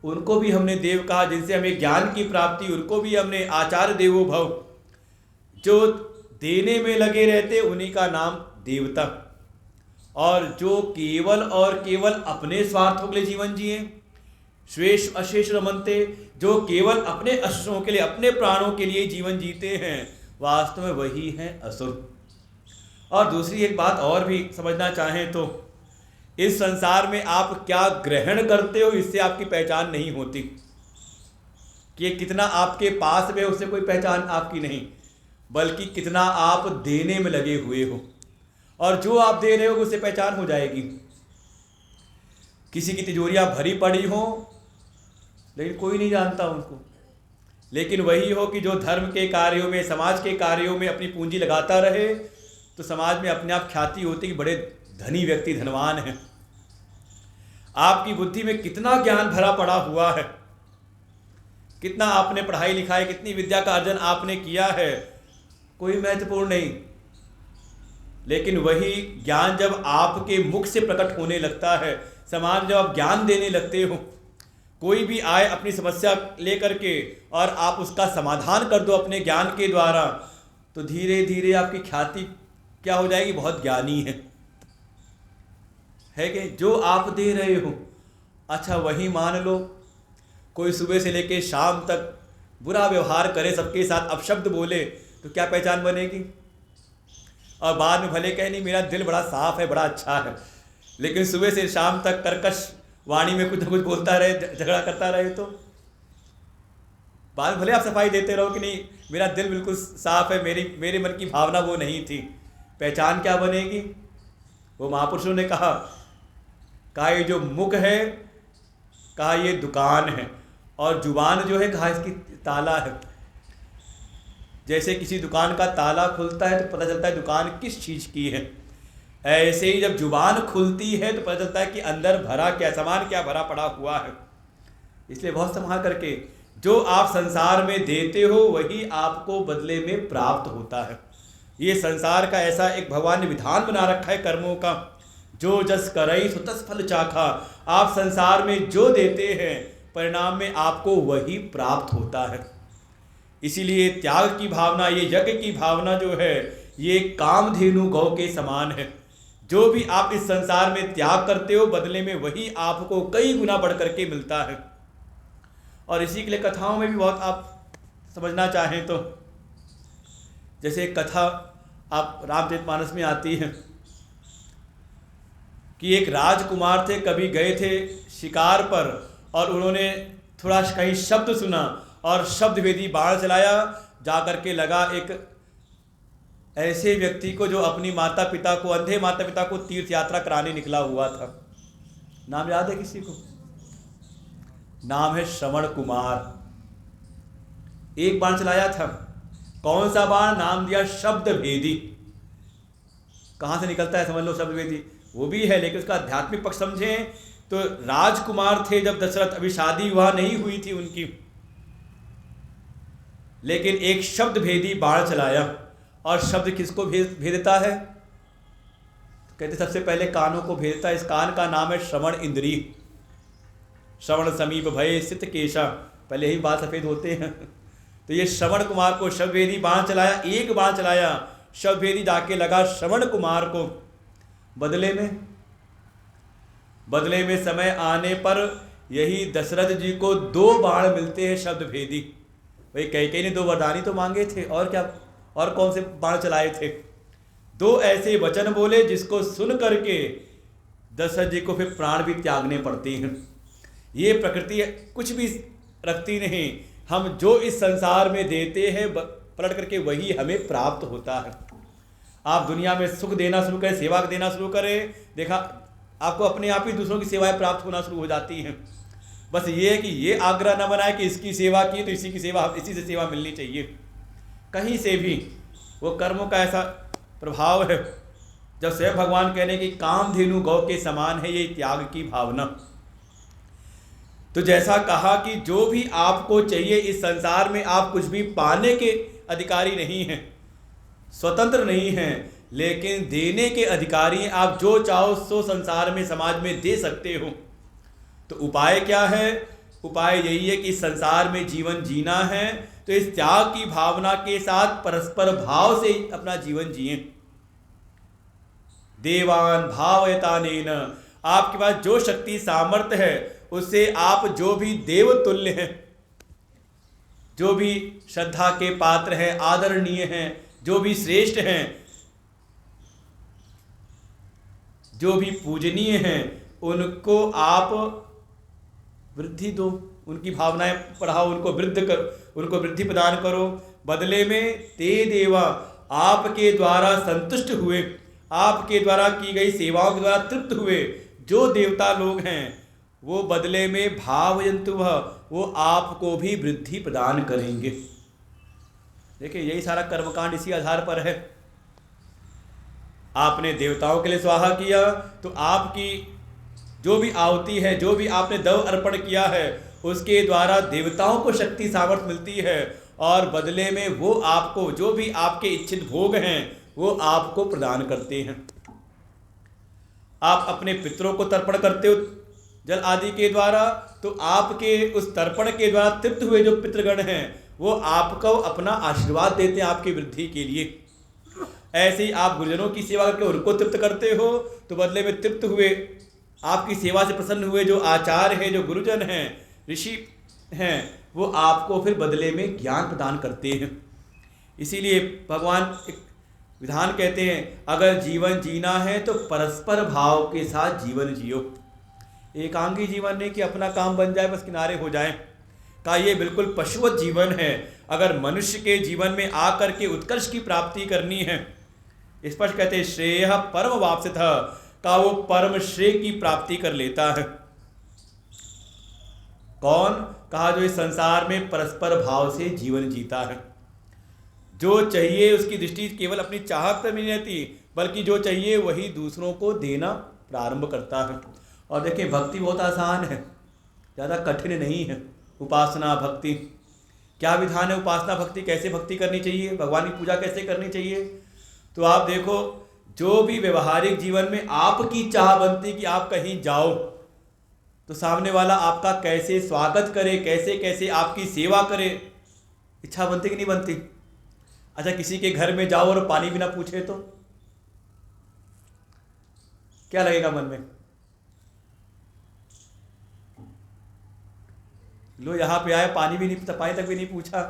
उनको भी हमने देव कहा। जिनसे हमें ज्ञान की प्राप्ति उनको भी हमने आचार्य देवो भव। जो देने में लगे रहते उन्हीं का नाम देवता। और जो केवल और केवल अपने स्वार्थों के लिए जीवन जिए, श्वेश अशेष रमनते, जो केवल अपने अश्रों के लिए, अपने प्राणों के लिए जीवन जीते हैं, वास्तव में वही है असुर। और दूसरी एक बात और भी समझना चाहें तो इस संसार में आप क्या ग्रहण करते हो इससे आपकी पहचान नहीं होती। कि कितना आपके पास में उससे कोई पहचान आपकी नहीं, बल्कि कितना आप देने में लगे हुए हो। और जो आप दे रहे हो उससे पहचान हो जाएगी। किसी की तिजोरियां भरी पड़ी हो लेकिन कोई नहीं जानता उनको, लेकिन वही हो कि जो धर्म के कार्यों में, समाज के कार्यों में अपनी पूंजी लगाता रहे, तो समाज में अपने आप ख्याति होती कि बड़े धनी व्यक्ति धनवान है। आपकी बुद्धि में कितना ज्ञान भरा पड़ा हुआ है, कितना आपने पढ़ाई लिखाई, कितनी विद्या का अर्जन आपने किया है, कोई महत्वपूर्ण नहीं। लेकिन वही ज्ञान जब आपके मुख से प्रकट होने लगता है, समाज जब आप ज्ञान देने लगते हो, कोई भी आए अपनी समस्या लेकर के और आप उसका समाधान कर दो अपने ज्ञान के द्वारा, तो धीरे धीरे आपकी ख्याति क्या हो जाएगी, बहुत ज्ञानी है कि जो आप दे रहे हो। अच्छा वही मान लो कोई सुबह से लेके शाम तक बुरा व्यवहार करे, सबके साथ अपशब्द बोले, तो क्या पहचान बनेगी। और बाद में भले कहे नहीं मेरा दिल बड़ा साफ है, बड़ा अच्छा है, लेकिन सुबह से शाम तक कर्कश वाणी में कुछ न कुछ बोलता रहे, झगड़ा करता रहे, तो बाद भले आप सफाई देते रहो कि नहीं मेरा दिल बिल्कुल साफ है, मेरे मन की भावना वो नहीं थी, पहचान क्या बनेगी। वो महापुरुषों ने कहा ये जो मुख है, कहा ये दुकान है, और जुबान जो है कहा इसकी ताला है। जैसे किसी दुकान का ताला खुलता है तो पता चलता है दुकान किस चीज़ की है, ऐसे ही जब जुबान खुलती है तो पता चलता है कि अंदर भरा क्या, सामान क्या भरा पड़ा हुआ है। इसलिए बहुत संभाल करके जो आप संसार में देते हो वही आपको बदले में प्राप्त होता है। ये संसार का ऐसा एक भगवान ने विधान बना रखा है कर्मों का, जो जस करई सो तस फल चाखा। आप संसार में जो देते हैं परिणाम में आपको वही प्राप्त होता है। इसीलिए त्याग की भावना, ये यज्ञ की भावना जो है, ये कामधेनु गौ के समान है। जो भी आप इस संसार में त्याग करते हो, बदले में वही आपको कई गुना बढ़ करके मिलता है। और इसी के लिए कथाओं में भी बहुत आप समझना चाहें तो, जैसे एक कथा आप रामचरितमानस में आती है कि एक राजकुमार थे, कभी गए थे शिकार पर और उन्होंने थोड़ा कहीं शब्द सुना और शब्द भेदी बाण चलाया, जाकर के लगा एक ऐसे व्यक्ति को जो अपनी माता पिता को, अंधे माता पिता को तीर्थ यात्रा कराने निकला हुआ था। नाम याद है किसी को? नाम है श्रवण कुमार। एक बाण चलाया था। कौन सा बाण? नाम दिया शब्द भेदी। कहां से निकलता है समझ लो शब्द भेदी, वो भी है, लेकिन उसका आध्यात्मिक पक्ष समझें तो राजकुमार थे जब दशरथ, अभी शादी विवाह नहीं हुई थी उनकी, लेकिन एक शब्द भेदी बाण चलाया। और शब्द किसको भेदता है? तो कहते सबसे पहले कानों को भेदता है। इस कान का नाम है श्रवण इंद्रिय। श्रवण समीप भय स्थित केशा, पहले ही बाल सफेद होते हैं। तो ये श्रवण कुमार को शब्दभेदी बाण चलाया, एक बाण चलाया, शब्दभेदी जाके लगा श्रवण कुमार को। बदले में समय आने पर यही दशरथ जी को 2 बाण मिलते हैं शब्दभेदी। भाई कैकेयी ने 2 वरदानी तो मांगे थे, और क्या, और कौन से बाण चलाए थे? 2 ऐसे वचन बोले जिसको सुन करके दशरथ जी को फिर प्राण भी त्यागने पड़ते हैं। ये प्रकृति कुछ भी रखती नहीं, हम जो इस संसार में देते हैं पलट करके वही हमें प्राप्त होता है। आप दुनिया में सुख देना शुरू करें, सेवा देना शुरू करें, देखा आपको अपने आप ही दूसरों की सेवाएं प्राप्त होना शुरू हो जाती हैं। बस ये है कि ये आग्रह न बनाए कि इसकी सेवा की तो इसी की सेवा, इसी से सेवा मिलनी चाहिए। कहीं से भी वो कर्मों का ऐसा प्रभाव है, जब स्वयं भगवान कहने की कामधेनु गौ के समान है ये त्याग की भावना। तो जैसा कहा कि जो भी आपको चाहिए इस संसार में, आप कुछ भी पाने के अधिकारी नहीं हैं, स्वतंत्र नहीं हैं, लेकिन देने के अधिकारी हैं। आप जो चाहो सो संसार में, समाज में दे सकते हो। तो उपाय क्या है? उपाय यही है कि इस संसार में जीवन जीना है तो इस त्याग की भावना के साथ परस्पर भाव से अपना जीवन जिएं। देवान भावयतानेन, आपके पास जो शक्ति सामर्थ्य है उससे आप जो भी देवतुल्य हैं, जो भी श्रद्धा के पात्र हैं, आदरणीय हैं, जो भी श्रेष्ठ हैं, जो भी पूजनीय हैं, उनको आप वृद्धि दो, उनकी भावनाएं बढ़ाओ, उनको वृद्धि प्रदान करो। बदले में ते देवा, आपके द्वारा संतुष्ट हुए, आपके द्वारा की गई सेवाओं के द्वारा तृप्त हुए जो देवता लोग हैं, वो बदले में भावयन्तु, वो आपको भी वृद्धि प्रदान करेंगे। देखिए यही सारा कर्मकांड इसी आधार पर है। आपने देवताओं के लिए स्वाहा किया तो आपकी जो भी आहुति है, जो भी आपने दव अर्पण किया है, उसके द्वारा देवताओं को शक्ति सामर्थ्य मिलती है और बदले में वो आपको जो भी आपके इच्छित भोग हैं वो आपको प्रदान करते हैं। आप अपने पितरों को तर्पण करते हो जल आदि के द्वारा, तो आपके उस तर्पण के द्वारा तृप्त हुए जो पितृगण हैं वो आपको अपना आशीर्वाद देते हैं आपकी वृद्धि के लिए। ऐसे ही आप गुरुजनों की सेवा करके उनको तृप्त करते हो, तो बदले में तृप्त हुए, आपकी सेवा से प्रसन्न हुए जो आचार्य हैं, जो गुरुजन हैं, ऋषि हैं, वो आपको फिर बदले में ज्ञान प्रदान करते हैं। इसीलिए भगवान एक विधान कहते हैं, अगर जीवन जीना है तो परस्पर भाव के साथ जीवन जियो। एकांगी जीवन नहीं कि अपना काम बन जाए बस किनारे हो जाए का, ये बिल्कुल पशुवत जीवन है। अगर मनुष्य के जीवन में आकर के उत्कर्ष की प्राप्ति करनी है, स्पष्ट कहते हैं श्रेय परम वाप्सितः का, वो परम श्रेय की प्राप्ति कर लेता है। कौन? कहा जो इस संसार में परस्पर भाव से जीवन जीता है। जो चाहिए उसकी दृष्टि केवल अपनी चाहत पर नहीं रहती, बल्कि जो चाहिए वही दूसरों को देना प्रारंभ करता है। और देखिए भक्ति बहुत आसान है, ज़्यादा कठिन नहीं है। उपासना भक्ति क्या विधान है? उपासना भक्ति कैसे भक्ति करनी चाहिए, भगवान की पूजा कैसे करनी चाहिए? तो आप देखो, जो भी व्यवहारिक जीवन में आपकी चाह बनती कि आप कहीं जाओ तो सामने वाला आपका कैसे स्वागत करे, कैसे कैसे आपकी सेवा करे, इच्छा बनती कि नहीं बनती? अच्छा किसी के घर में जाओ और पानी बिना पूछे तो क्या लगेगा मन में? लो यहाँ पे आए, पानी भी नहीं, पानी तक भी नहीं पूछा।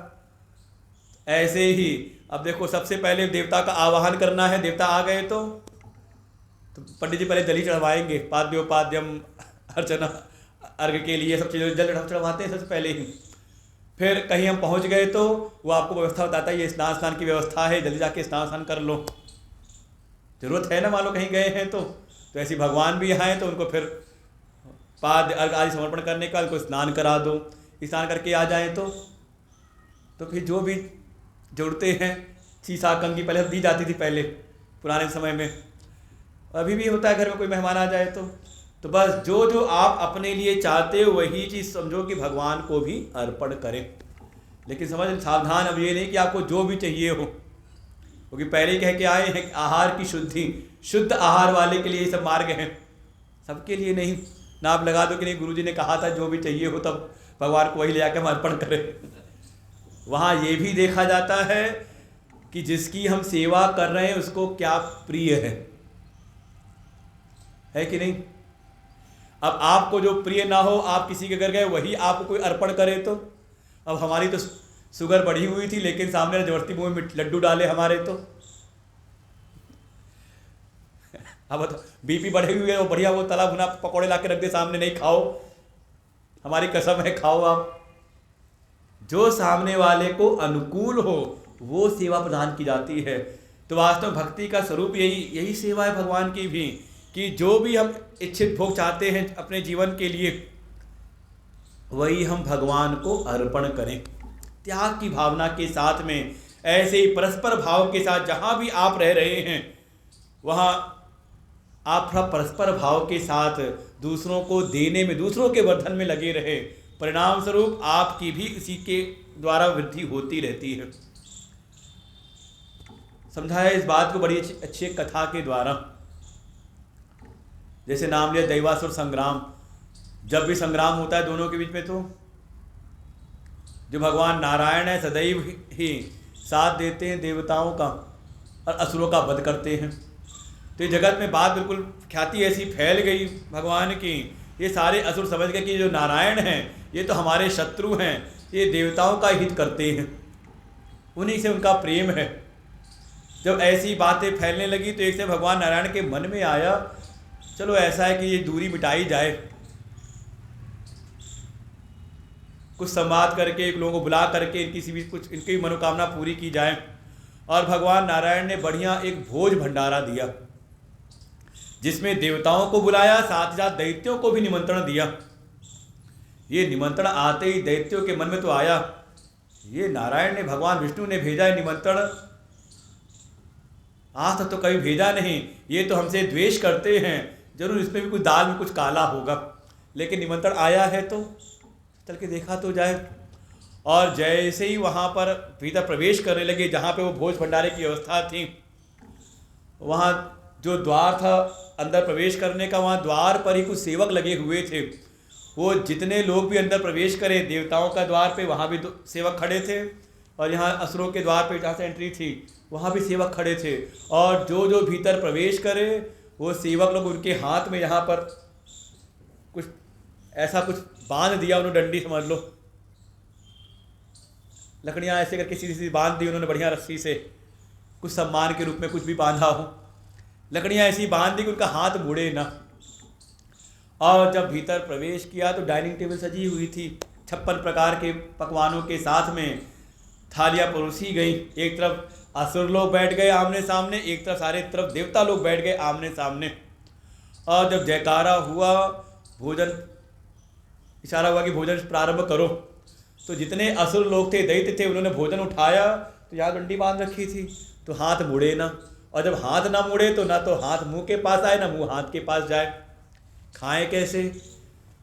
ऐसे ही अब देखो, सबसे पहले देवता का आवाहन करना है। देवता आ गए तो पंडित जी पहले जल ही चढ़वाएंगे, पाद्योपाद्यम अर्चना अर्घ के लिए सब चीज़ें जल चढ़वाते हैं सबसे पहले ही। फिर कहीं हम पहुंच गए तो वो आपको व्यवस्था बताता है, ये स्नान की व्यवस्था है, जल्दी जाके स्नान कर लो। जरूरत है ना, मान लो कहीं गए हैं तो ऐसे भगवान भी यहाँ हैं तो उनको फिर पाद्य अर्घ आदि समर्पण करने का उनको स्नान करा दो। स्नान करके आ जाएं तो फिर जो भी जरूरतें हैं, शीशा कंघी पहले दी जाती थी पहले पुराने समय में, अभी भी होता है घर में कोई मेहमान आ जाए तो बस जो जो आप अपने लिए चाहते हो वही चीज़ समझो कि भगवान को भी अर्पण करें। लेकिन समझ सावधान, अब ये नहीं कि आपको जो भी चाहिए हो, क्योंकि पहले ही कह के आए हैं आहार की शुद्धि, शुद्ध आहार वाले के लिए ये सब मार्ग हैं, सबके लिए नहीं। नाप लगा दो कि नहीं, गुरुजी ने कहा था जो भी चाहिए हो तब भगवान को वही ले आकर हम अर्पण करें। वहाँ ये भी देखा जाता है कि जिसकी हम सेवा कर रहे हैं उसको क्या प्रिय है कि नहीं। अब आपको जो प्रिय ना हो, आप किसी के घर गए वही आपको कोई अर्पण करे तो, अब हमारी तो शुगर बढ़ी हुई थी लेकिन सामने जबरदस्ती मुंह में लड्डू डाले हमारे तो अब तो बीपी बढ़ी हुई है, वो बढ़िया वो तला भुना पकौड़े ला के रख दे सामने, नहीं खाओ, हमारी कसम है खाओ आप। जो सामने वाले को अनुकूल हो वो सेवा प्रदान की जाती है। तो वास्तव में भक्ति का स्वरूप यही सेवा है भगवान की भी, कि जो भी हम इच्छित भोग चाहते हैं अपने जीवन के लिए वही हम भगवान को अर्पण करें, त्याग की भावना के साथ में। ऐसे ही परस्पर भाव के साथ जहाँ भी आप रह रहे हैं वहाँ आप थोड़ा परस्पर भाव के साथ दूसरों को देने में, दूसरों के वर्धन में लगे रहे, परिणाम स्वरूप आपकी भी इसी के द्वारा वृद्धि होती रहती है। समझाया इस बात को बड़ी अच्छी कथा के द्वारा। जैसे नाम लिया दैवासुर संग्राम, जब भी संग्राम होता है दोनों के बीच में तो जो भगवान नारायण है सदैव ही साथ देते हैं देवताओं का और असुरों का वध करते हैं। तो ये जगत में बात बिल्कुल ख्याति ऐसी फैल गई भगवान की, ये सारे असुर समझ गए कि जो नारायण हैं ये तो हमारे शत्रु हैं, ये देवताओं का हित करते हैं, उन्हीं से उनका प्रेम है। जब ऐसी बातें फैलने लगी तो एक से भगवान नारायण के मन में आया, चलो ऐसा है कि ये दूरी मिटाई जाए, कुछ संवाद करके एक लोगों को बुला करके इनकी मनोकामना पूरी की जाए। और भगवान नारायण ने बढ़िया एक भोज भंडारा दिया जिसमें देवताओं को बुलाया, साथ ही साथ दैत्यों को भी निमंत्रण दिया। ये निमंत्रण आते ही दैत्यों के मन में तो आया, ये नारायण ने, भगवान विष्णु ने भेजा है निमंत्रण, आज तक तो कभी भेजा नहीं, ये तो हमसे द्वेष करते हैं, जरूर इसमें भी कुछ दाल में कुछ काला होगा, लेकिन निमंत्रण आया है तो चल के देखा तो जाए। और जैसे ही वहाँ पर भीतर प्रवेश करने लगे जहाँ पे वो भोज भंडारे की व्यवस्था थी, वहाँ जो द्वार था अंदर प्रवेश करने का, वहाँ द्वार पर ही कुछ सेवक लगे हुए थे। वो जितने लोग भी अंदर प्रवेश करें, देवताओं का द्वार पे वहाँ भी सेवक खड़े थे, और यहाँ असुरों के द्वार पे जहाँ से एंट्री थी वहाँ भी सेवक खड़े थे। और जो जो भीतर प्रवेश करे वो सेवक लोग उनके हाथ में यहाँ पर कुछ ऐसा कुछ बांध दिया, उन्होंने डंडी समझ लो, लकड़ियाँ ऐसे करके सीधी सीधी बांध दी उन्होंने बढ़िया रस्सी से, कुछ सम्मान के रूप में कुछ भी बांधा हो, लकड़ियाँ ऐसी बांध दी कि उनका हाथ मुड़े ना। और जब भीतर प्रवेश किया तो डाइनिंग टेबल सजी हुई थी, 56 प्रकार के पकवानों के साथ में थालियाँ परोसी गई। एक तरफ असुर लोग बैठ गए आमने सामने, एक तरफ सारे तरफ देवता लोग बैठ गए आमने सामने। और जब जयकारा हुआ, भोजन, इशारा हुआ कि भोजन प्रारंभ करो, तो जितने असुर लोग थे, दैत्य थे, उन्होंने भोजन उठाया तो यहाँ डंडी बांध रखी थी, तो हाथ मुड़े ना। और जब हाथ ना मुड़े तो ना तो हाथ मुंह के पास आए ना मुंह हाथ के पास जाए, खाएं कैसे।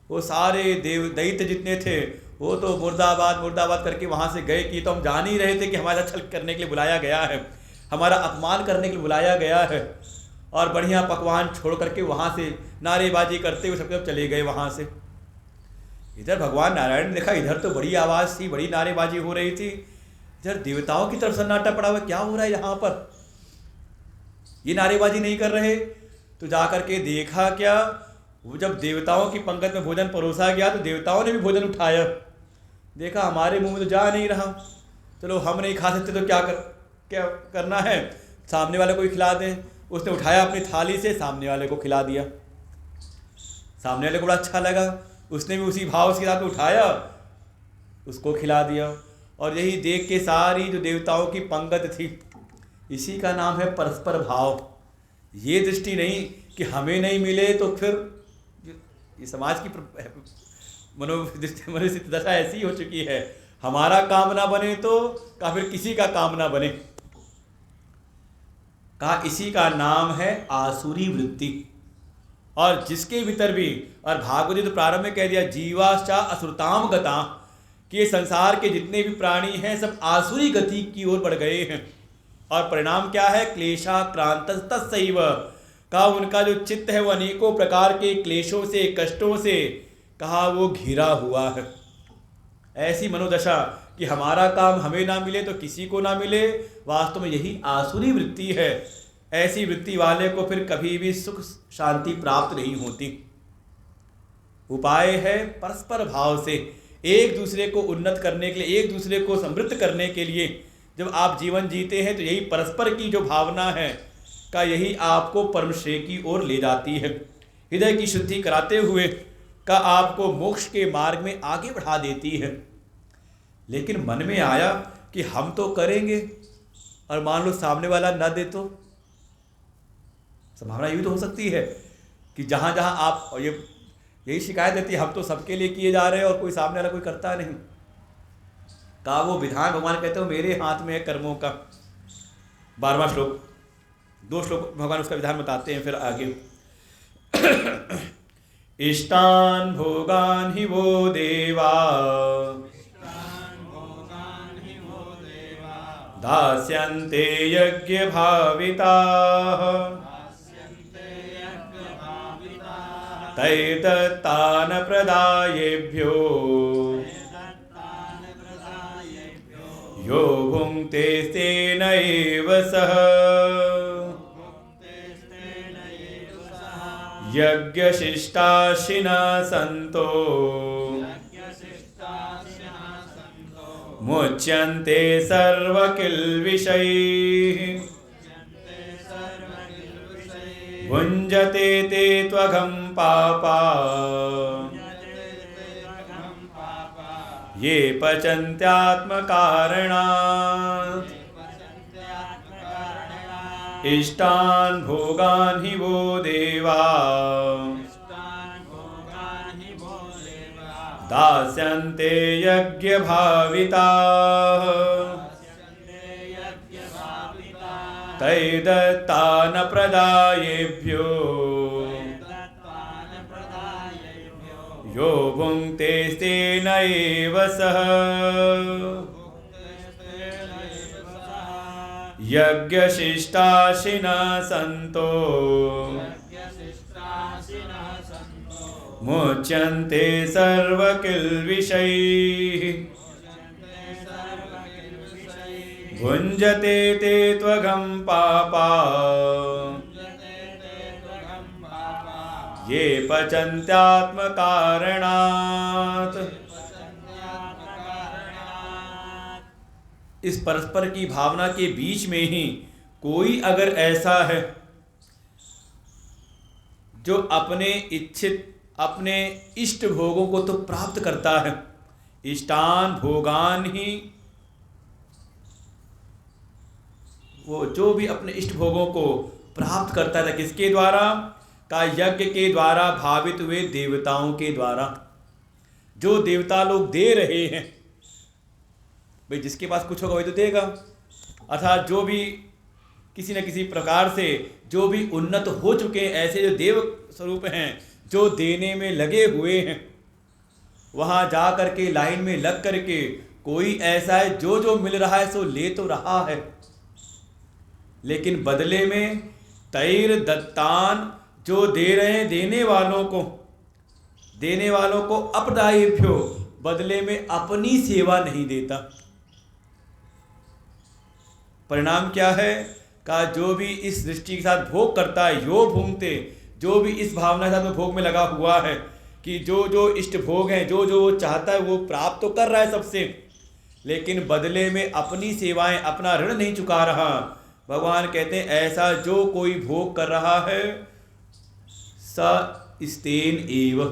वो सारे दैत्य जितने थे वो तो मुर्दाबाद मुर्दाबाद करके वहाँ से गए कि तो हम जान ही रहे थे कि हमारा छल करने के लिए बुलाया गया है, हमारा अपमान करने के लिए बुलाया गया है। और बढ़िया पकवान छोड़ करके वहाँ से नारेबाजी करते हुए सब चले गए वहाँ से। इधर भगवान नारायण ने देखा इधर तो बड़ी आवाज़ थी, बड़ी नारेबाजी हो रही थी, इधर देवताओं की तरफ सन्नाटा पड़ा हुआ, क्या हो रहा है यहाँ पर, ये नारेबाजी नहीं कर रहे। तो जाकर के देखा क्या, वो जब देवताओं की पंगत में भोजन परोसा गया तो देवताओं ने भी भोजन उठाया। देखा हमारे मुंह में तो जा नहीं रहा, चलो हम नहीं खा सकते तो क्या करना है, सामने वाले को ही खिला दें। उसने उठाया अपनी थाली से, सामने वाले को खिला दिया। सामने वाले को बड़ा अच्छा लगा, उसने भी उसी भाव के साथ उठाया, उसको खिला दिया। और यही देख के सारी जो देवताओं की पंगत थी, इसी का नाम है परस्पर भाव। ये दृष्टि नहीं कि हमें नहीं मिले तो फिर ये समाज की मनोस्थिति दशा ऐसी हो चुकी है, हमारा काम ना बने तो का फिर किसी का काम ना बने। कहा इसी का नाम है आसुरी वृत्ति। और जिसके भीतर भी, और भागवत जी तो प्रारंभ में कह दिया जीवाश्चा असुरताम गता, कि ये संसार के जितने भी प्राणी हैं सब आसुरी गति की ओर बढ़ गए हैं। और परिणाम क्या है, क्लेशाक्रांत तत्सैव, कहा उनका जो चित्त है वो अनेकों प्रकार के क्लेशों से, कष्टों से कहा वो घिरा हुआ है। ऐसी मनोदशा कि हमारा काम हमें ना मिले तो किसी को ना मिले, वास्तव में यही आसुरी वृत्ति है। ऐसी वृत्ति वाले को फिर कभी भी सुख शांति प्राप्त नहीं होती। उपाय है परस्पर भाव से एक दूसरे को उन्नत करने के लिए, एक दूसरे को समृद्ध करने के लिए जब आप जीवन जीते हैं तो यही परस्पर की जो भावना है का यही आपको परम श्रेय की ओर ले जाती है। हृदय की शुद्धि कराते हुए का आपको मोक्ष के मार्ग में आगे बढ़ा देती है। लेकिन मन में आया कि हम तो करेंगे और मान लो सामने वाला न दे तो संभावना ये भी तो हो सकती है कि जहाँ जहाँ आप, और यही शिकायत देती है हम तो सबके लिए किए जा रहे हैं और कोई सामने वाला कोई करता नहीं। कहा वो विधान भगवान कहते हो मेरे हाथ में है कर्मों का। 12वां श्लोक, 2 श्लोक भगवान उसका विधान बताते हैं। फिर आगे इष्टान भोगान ही वो देवा दास्यन्ते यज्ञ भाविता तैर्दत्तान प्रदायेभ्यो यो भुङ्क्ते तेन एव सः यज्ञशिष्टाशिनः सन्तो मुच्यन्ते सर्वकिल्बिषैः भुञ्जते ते त्वघं पापा ये पचन्त्यात्मकारणात् इष्टान् भोगान् हि वो देवा दास्यन्ते यज्ञभाविताः तैर्दत्तान प्रदायेभ्यो यो भुङ्क्ते तेन एव सः यज्ञशिष्टाशिनः सन्तो मुच्यन्ते सर्वकिल्बिषैः भुञ्जते ते त्वघं पापा ये पचन्त्यात्मकारणात्। इस परस्पर की भावना के बीच में ही कोई अगर ऐसा है जो अपने इच्छित, अपने इष्ट भोगों को तो प्राप्त करता है, इष्टान भोगान ही, वो जो भी अपने इष्ट भोगों को प्राप्त करता था किसके द्वारा, का यज्ञ के द्वारा, भावित हुए देवताओं के द्वारा। जो देवता लोग दे रहे हैं, भाई जिसके पास कुछ होगा वही तो देगा। अर्थात जो भी किसी न किसी प्रकार से जो भी उन्नत हो चुके हैं, ऐसे जो देव स्वरूप हैं जो देने में लगे हुए हैं, वहाँ जा करके लाइन में लग करके कोई ऐसा है जो जो मिल रहा है सो ले तो रहा है, लेकिन बदले में तैर दत्तान, जो दे रहे हैं देने वालों को अपदायेभ्यो, बदले में अपनी सेवा नहीं देता। परिणाम क्या है, का जो भी इस दृष्टि के साथ भोग करता है, यो भूंगते, जो भी इस भावना के साथ में भोग में लगा हुआ है कि जो जो इष्ट भोग हैं, जो जो वो चाहता है वो प्राप्त तो कर रहा है सबसे, लेकिन बदले में अपनी सेवाएं, अपना ऋण नहीं चुका रहा। भगवान कहते हैं ऐसा जो कोई भोग कर रहा है स स्तेन एव,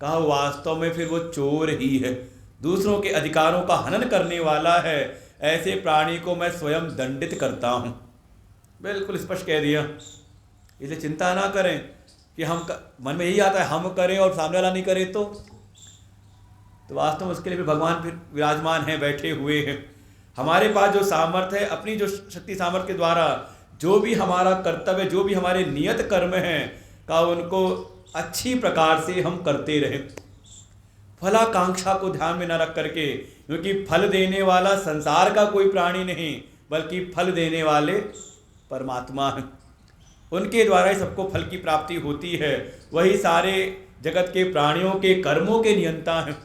कहा वास्तव में फिर वो चोर ही है, दूसरों के अधिकारों का हनन करने वाला है। ऐसे प्राणी को मैं स्वयं दंडित करता हूँ। बिल्कुल स्पष्ट कह दिया। इसलिए चिंता ना करें कि मन में यही आता है हम करें और सामने वाला नहीं करे तो वास्तव में उसके लिए भी भगवान फिर विराजमान हैं, बैठे हुए हैं। हमारे पास जो सामर्थ्य है, अपनी जो शक्ति सामर्थ्य के द्वारा जो भी हमारा कर्तव्य, जो भी हमारे नियत कर्म हैं का उनको अच्छी प्रकार से हम करते रहें, फलाकांक्षा को ध्यान में न रख करके, क्योंकि फल देने वाला संसार का कोई प्राणी नहीं बल्कि फल देने वाले परमात्मा हैं। उनके द्वारा ही सबको फल की प्राप्ति होती है। वही सारे जगत के प्राणियों के कर्मों के नियंता हैं,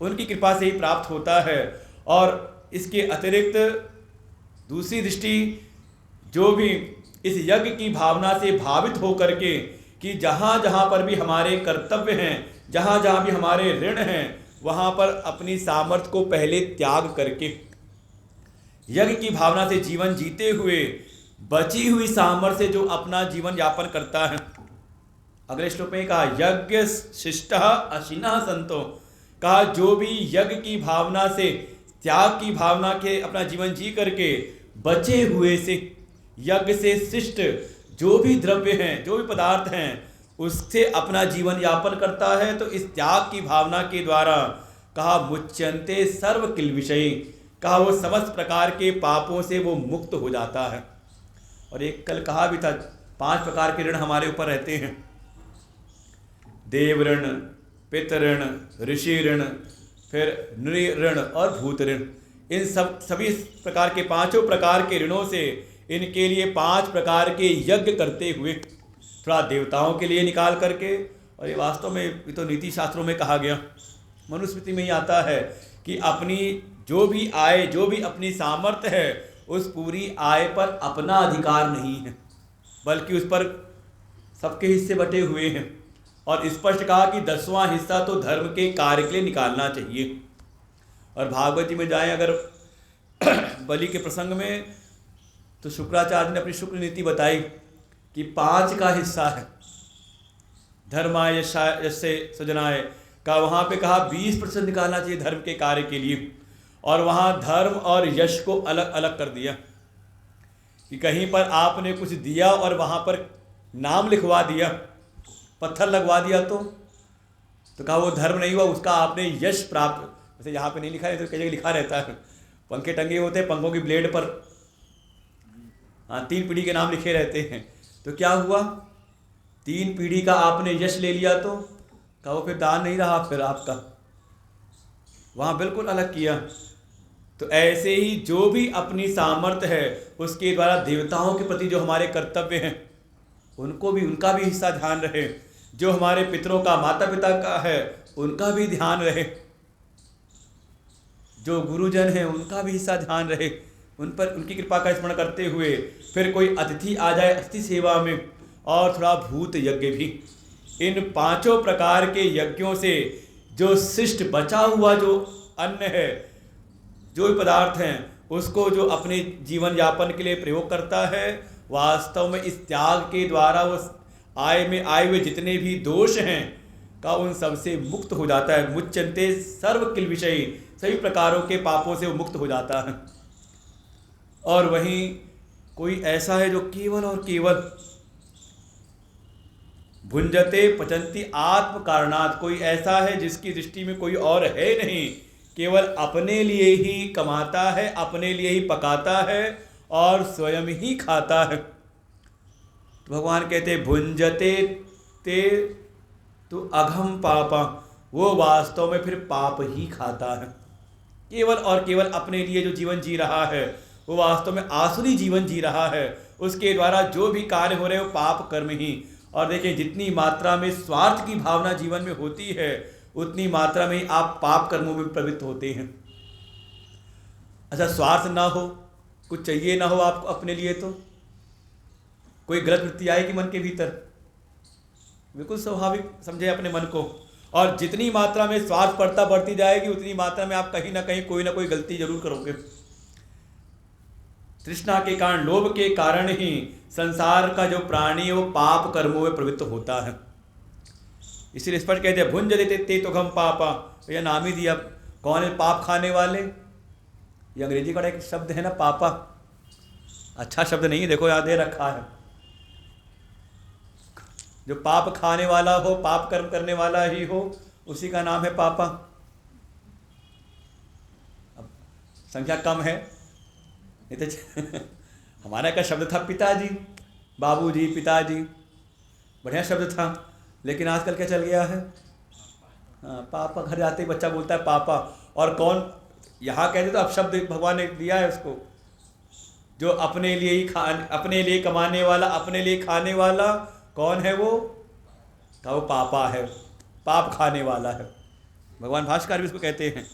उनकी कृपा से ही प्राप्त होता है। और इसके अतिरिक्त दूसरी दृष्टि, जो भी इस यज्ञ की भावना से भावित होकर के कि जहाँ जहाँ पर भी हमारे कर्तव्य हैं, जहाँ जहाँ भी हमारे ऋण हैं, वहाँ पर अपनी सामर्थ्य को पहले त्याग करके यज्ञ की भावना से जीवन जीते हुए बची हुई सामर्थ्य से जो अपना जीवन यापन करता है। अगले श्लोक में कहा यज्ञ शिष्टः अशिनः संतो, कहा जो भी यज्ञ की भावना से, त्याग की भावना के अपना जीवन जी करके बचे हुए से, यज्ञ से शिष्ट जो भी द्रव्य हैं, जो भी पदार्थ हैं, उससे अपना जीवन यापन करता है, तो इस त्याग की भावना के द्वारा कहा मुच्यन्ते सर्व किल विषयी, कहा वो समस्त प्रकार के पापों से वो मुक्त हो जाता है। और एक कल कहा भी था 5 प्रकार के ऋण हमारे ऊपर रहते हैं, देव ऋण, पितृण, ऋषि ऋण, फिर नृ ऋण और भूत ऋण। इन सभी प्रकार के 5 प्रकार के ऋणों से इनके लिए 5 प्रकार के यज्ञ करते हुए, थोड़ा देवताओं के लिए निकाल करके, और ये वास्तव में ये तो नीति शास्त्रों में कहा गया, मनुस्मृति में ही आता है कि अपनी जो भी आय, जो भी अपनी सामर्थ्य है, उस पूरी आय पर अपना अधिकार नहीं है, बल्कि उस पर सबके हिस्से बटे हुए हैं। और स्पष्ट कहा कि 10वां हिस्सा तो धर्म के कार्य के लिए निकालना चाहिए। और भागवती में जाएं अगर बलि के प्रसंग में, तो शुक्राचार्य ने अपनी शुक्र नीति बताई कि 5 का हिस्सा है धर्माय यस्य सजनाय का, वहाँ पे कहा 20% निकालना चाहिए धर्म के कार्य के लिए। और वहाँ धर्म और यश को अलग अलग कर दिया कि कहीं पर आपने कुछ दिया और वहाँ पर नाम लिखवा दिया, पत्थर लगवा दिया, तो कहा वो धर्म नहीं हुआ, उसका आपने यश प्राप्त। जैसे यहाँ पे नहीं लिखा है तो कई जगह लिखा रहता है, पंखे टंगे होते हैं, पंखों की ब्लेड पर 3 पीढ़ी के नाम लिखे रहते हैं, तो क्या हुआ 3 पीढ़ी का आपने यश ले लिया, तो कहा वो फिर दान नहीं रहा फिर आपका, वहाँ बिल्कुल अलग किया। तो ऐसे ही जो भी अपनी सामर्थ्य है उसके द्वारा देवताओं के प्रति जो हमारे कर्तव्य हैं उनको भी, उनका भी हिस्सा ध्यान रहे, जो हमारे पितरों का, माता पिता का है उनका भी ध्यान रहे, जो गुरुजन हैं उनका भी हिस्सा ध्यान रहे, उन पर उनकी कृपा का स्मरण करते हुए फिर कोई अतिथि आ जाए अतिथि सेवा में, और थोड़ा भूत यज्ञ भी। इन 5 प्रकार के यज्ञों से जो शिष्ट बचा हुआ जो अन्न है, जो भी पदार्थ हैं, उसको जो अपने जीवन यापन के लिए प्रयोग करता है, वास्तव में इस त्याग के द्वारा वो आय में आए हुए जितने भी दोष हैं का उन सबसे मुक्त हो जाता है। मुच्यन्ते सर्व किल विषयी, सभी प्रकारों के पापों से वो मुक्त हो जाता है। और वहीं कोई ऐसा है जो केवल और केवल भुंजते पचंती आत्म कारणात्, कोई ऐसा है जिसकी दृष्टि में कोई और है नहीं, केवल अपने लिए ही कमाता है, अपने लिए ही पकाता है और स्वयं ही खाता है। तो भगवान कहते भुंजते ते तो अघम पापा, वो वास्तव में फिर पाप ही खाता है। केवल और केवल अपने लिए जो जीवन जी रहा है वो वास्तव में आसुरी जीवन जी रहा है, उसके द्वारा जो भी कार्य हो रहे हैं वो पाप कर्म ही। और देखिए जितनी मात्रा में स्वार्थ की भावना जीवन में होती है उतनी मात्रा में आप पाप कर्मों में प्रवृत्त होते हैं। अच्छा स्वार्थ ना हो कुछ चाहिए ना हो आपको अपने लिए तो कोई गलत वृत्ति आएगी मन के भीतर। बिल्कुल स्वाभाविक समझे अपने मन को। और जितनी मात्रा में स्वार्थ बढ़ती जाएगी उतनी मात्रा में आप कहीं ना कहीं कोई ना कोई गलती जरूर करोगे। तृष्णा के कारण, लोभ के कारण ही संसार का जो प्राणी है वो पाप कर्मों में प्रवृत्त होता है। इसीलिए स्पष्ट कहते हैं भुंज देते ते तो हम पापा, तो यह नाम ही दिया। कौन है पाप खाने वाले? ये अंग्रेजी का एक शब्द है ना पापा, अच्छा शब्द नहीं है, देखो याद दे रखा है। जो पाप खाने वाला हो, पाप कर्म करने वाला ही हो, उसी का नाम है पापा। अब संख्या कम है नहीं तो हमारा का शब्द था पिताजी, बाबूजी, पिताजी, बढ़िया शब्द था। लेकिन आजकल क्या चल गया है? हाँ, पापा। घर जाते ही बच्चा बोलता है पापा। और कौन यहाँ कहते तो अब शब्द भगवान ने दिया है उसको, जो अपने लिए ही अपने लिए कमाने वाला, अपने लिए खाने वाला कौन है वो? कहा वो पापा है, पाप खाने वाला है। भगवान भाष्यकार भी उसको कहते हैं।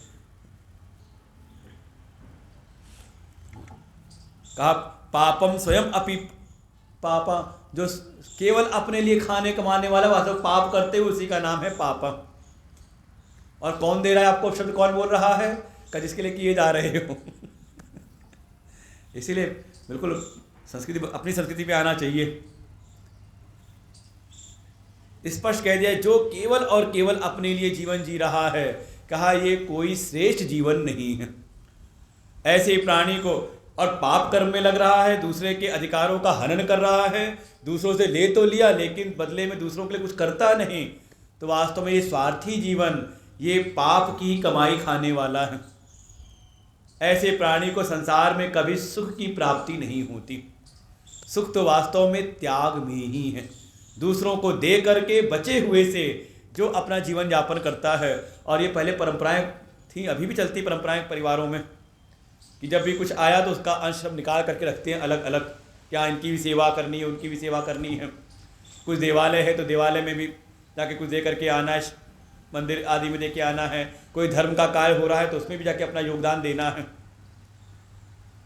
कहा पापम स्वयं अपि पापा, जो केवल अपने लिए खाने कमाने वाला वास्तव पाप करते हुए उसी का नाम है पापा। और कौन दे रहा है आपको शब्द, कौन बोल रहा है? का जिसके लिए किए जा रहे हो इसीलिए बिल्कुल संस्कृति, अपनी संस्कृति पे आना चाहिए। स्पष्ट कह दिया जो केवल और केवल अपने लिए जीवन जी रहा है, कहा ये कोई श्रेष्ठ जीवन नहीं है। ऐसे ही प्राणी को और पाप कर्म में लग रहा है, दूसरे के अधिकारों का हनन कर रहा है, दूसरों से ले तो लिया लेकिन बदले में दूसरों के लिए कुछ करता नहीं, तो वास्तव में ये स्वार्थी जीवन, ये पाप की कमाई खाने वाला है। ऐसे प्राणी को संसार में कभी सुख की प्राप्ति नहीं होती। सुख तो वास्तव में त्याग में ही है। दूसरों को दे करके बचे हुए से जो अपना जीवन यापन करता है। और ये पहले परंपराएं थी, अभी भी चलती परंपराएं परिवारों में, कि जब भी कुछ आया तो उसका अंश सब निकाल करके रखते हैं अलग अलग। क्या इनकी भी सेवा करनी है, उनकी भी सेवा करनी है। कुछ देवालय है तो देवालय में भी जाके कुछ दे करके आना है, मंदिर आदि में दे के आना है। कोई धर्म का कार्य हो रहा है तो उसमें भी जाके अपना योगदान देना है।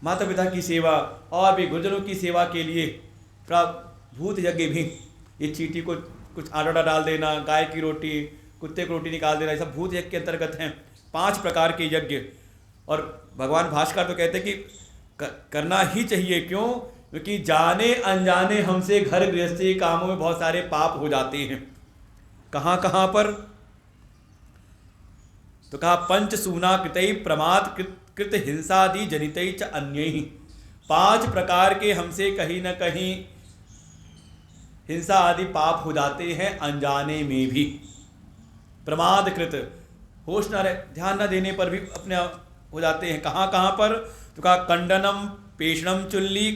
माता पिता की सेवा और भी गुरुजनों की सेवा के लिए भूत यज्ञ भी, ये चींटी को कुछ आटा डाल देना, गाय की रोटी, कुत्ते को रोटी निकाल देना, ये सब भूत यज्ञ के अंतर्गत हैं। 5 प्रकार के यज्ञ। और भगवान भाष्यकार तो कहते हैं कि करना ही चाहिए। क्यों? क्योंकि जाने अनजाने हमसे घर गृहस्थी कामों में बहुत सारे पाप हो जाते हैं। कहाँ कहाँ पर? तो कहा पंच सूना कृतई प्रमाद कृत हिंसादि जनितई च अन्यैहि। 5 प्रकार के हमसे कहीं न कहीं हिंसा आदि पाप हो जाते हैं अनजाने में भी। प्रमाद कृत, होश न रहे, ध्यान न देने पर भी अपने हो जाते हैं। कहाँ कहाँ पर? तो कहा कंडनम पेषणम चुल्ली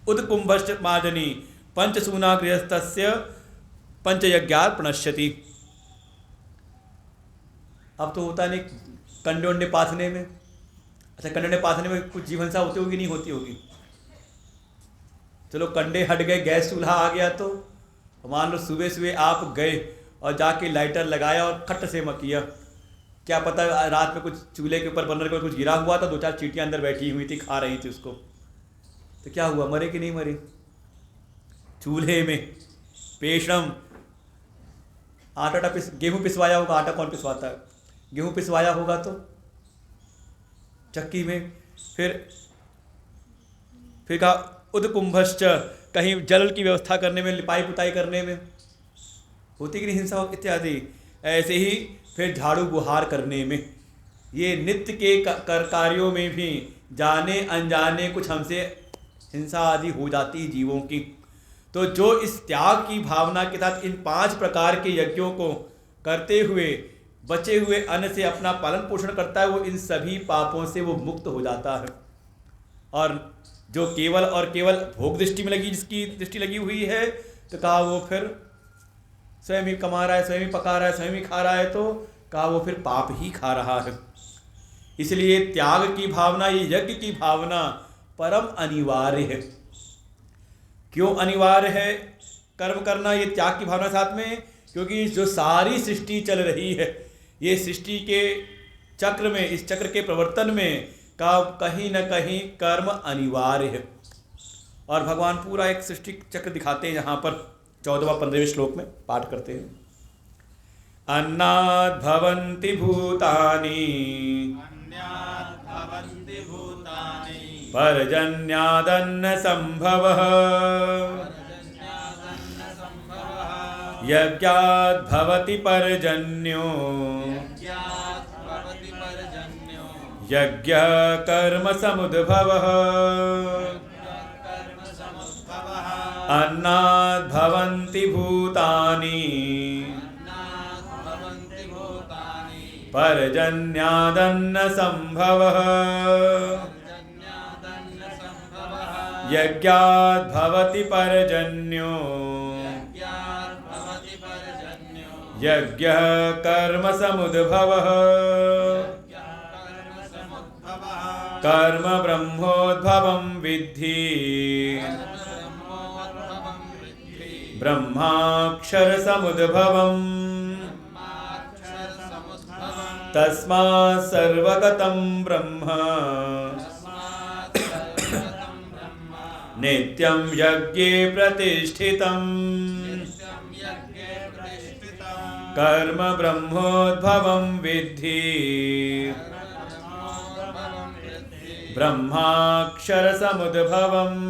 उदकुंभश्च मादनी पंचसूना गृहस्थस्य पंचयज्ञात् प्रणश्यति। अब तो होता नहीं कंडे उंडे पाथने में। अच्छा, कंडे पाथने में कुछ जीव हिंसा होती होगी, नहीं होती होगी? चलो कंडे हट गए, गैस चूल्हा आ गया, तो मान लो सुबह सुबह आप गए और जाके लाइटर लगाया और खट से मकिया। क्या पता रात में कुछ चूल्हे के ऊपर बर्नर के ऊपर कुछ गिरा हुआ था, 2-4 चींटियां अंदर बैठी हुई थी, खा रही थी उसको, तो क्या हुआ? मरे कि नहीं मरे? चूल्हे में पेशम आटा गेहूं पिसवाया होगा, आटा कौन पिसवाता है? गेहूं पिसवाया होगा तो चक्की में। फिर कहा उदकुंभश्च, कहीं जल की व्यवस्था करने में, लिपाई पुताई करने में होती कि नहीं हिंसा इत्यादि। ऐसे ही फिर झाड़ू बुहार करने में, ये नित्य के कार्यों में भी जाने अनजाने कुछ हमसे हिंसा आदि हो जाती जीवों की। तो जो इस त्याग की भावना के साथ इन 5 प्रकार के यज्ञों को करते हुए बचे हुए अन्न से अपना पालन पोषण करता है, वो इन सभी पापों से वो मुक्त हो जाता है। और जो केवल और केवल भोग दृष्टि में लगी, जिसकी दृष्टि लगी हुई है, तो कहा वो फिर स्वयं ही कमा रहा है, स्वयं ही पका रहा है, स्वयं ही खा रहा है, तो कहा वो फिर पाप ही खा रहा है। इसलिए त्याग की भावना, ये यज्ञ की भावना परम अनिवार्य है। क्यों अनिवार्य है कर्म करना, ये त्याग की भावना साथ में? क्योंकि जो सारी सृष्टि चल रही है, ये सृष्टि के चक्र में, इस चक्र के प्रवर्तन में का कहीं न कहीं कर्म अनिवार्य है। और भगवान पूरा एक सृष्टि चक्र दिखाते हैं, यहाँ पर 14वां-15वें श्लोक में पाठ करते हैं। अन्नाद् भवन्ति भूतानि पर्जन्यादन्न संभवः यज्ञाद् भवति पर्जन्यो यज्ञ कर्म समुद्भवः अन्नाद् भवन्ति भूतानि पर्जन्यादन्न संभवः यज्ञाद् भवति पर्जन्यो यज्ञ कर्म समुद्भवः कर्म ब्रह्मोद्भवं विद्धि ब्रह्माक्षर समुद्भवम् तस्मात् सर्वगतं ब्रह्म नित्यं यज्ञे प्रतिष्ठितम् कर्म ब्रह्मोद्भवं विद्धि ब्रह्माक्षर समुद्भवम्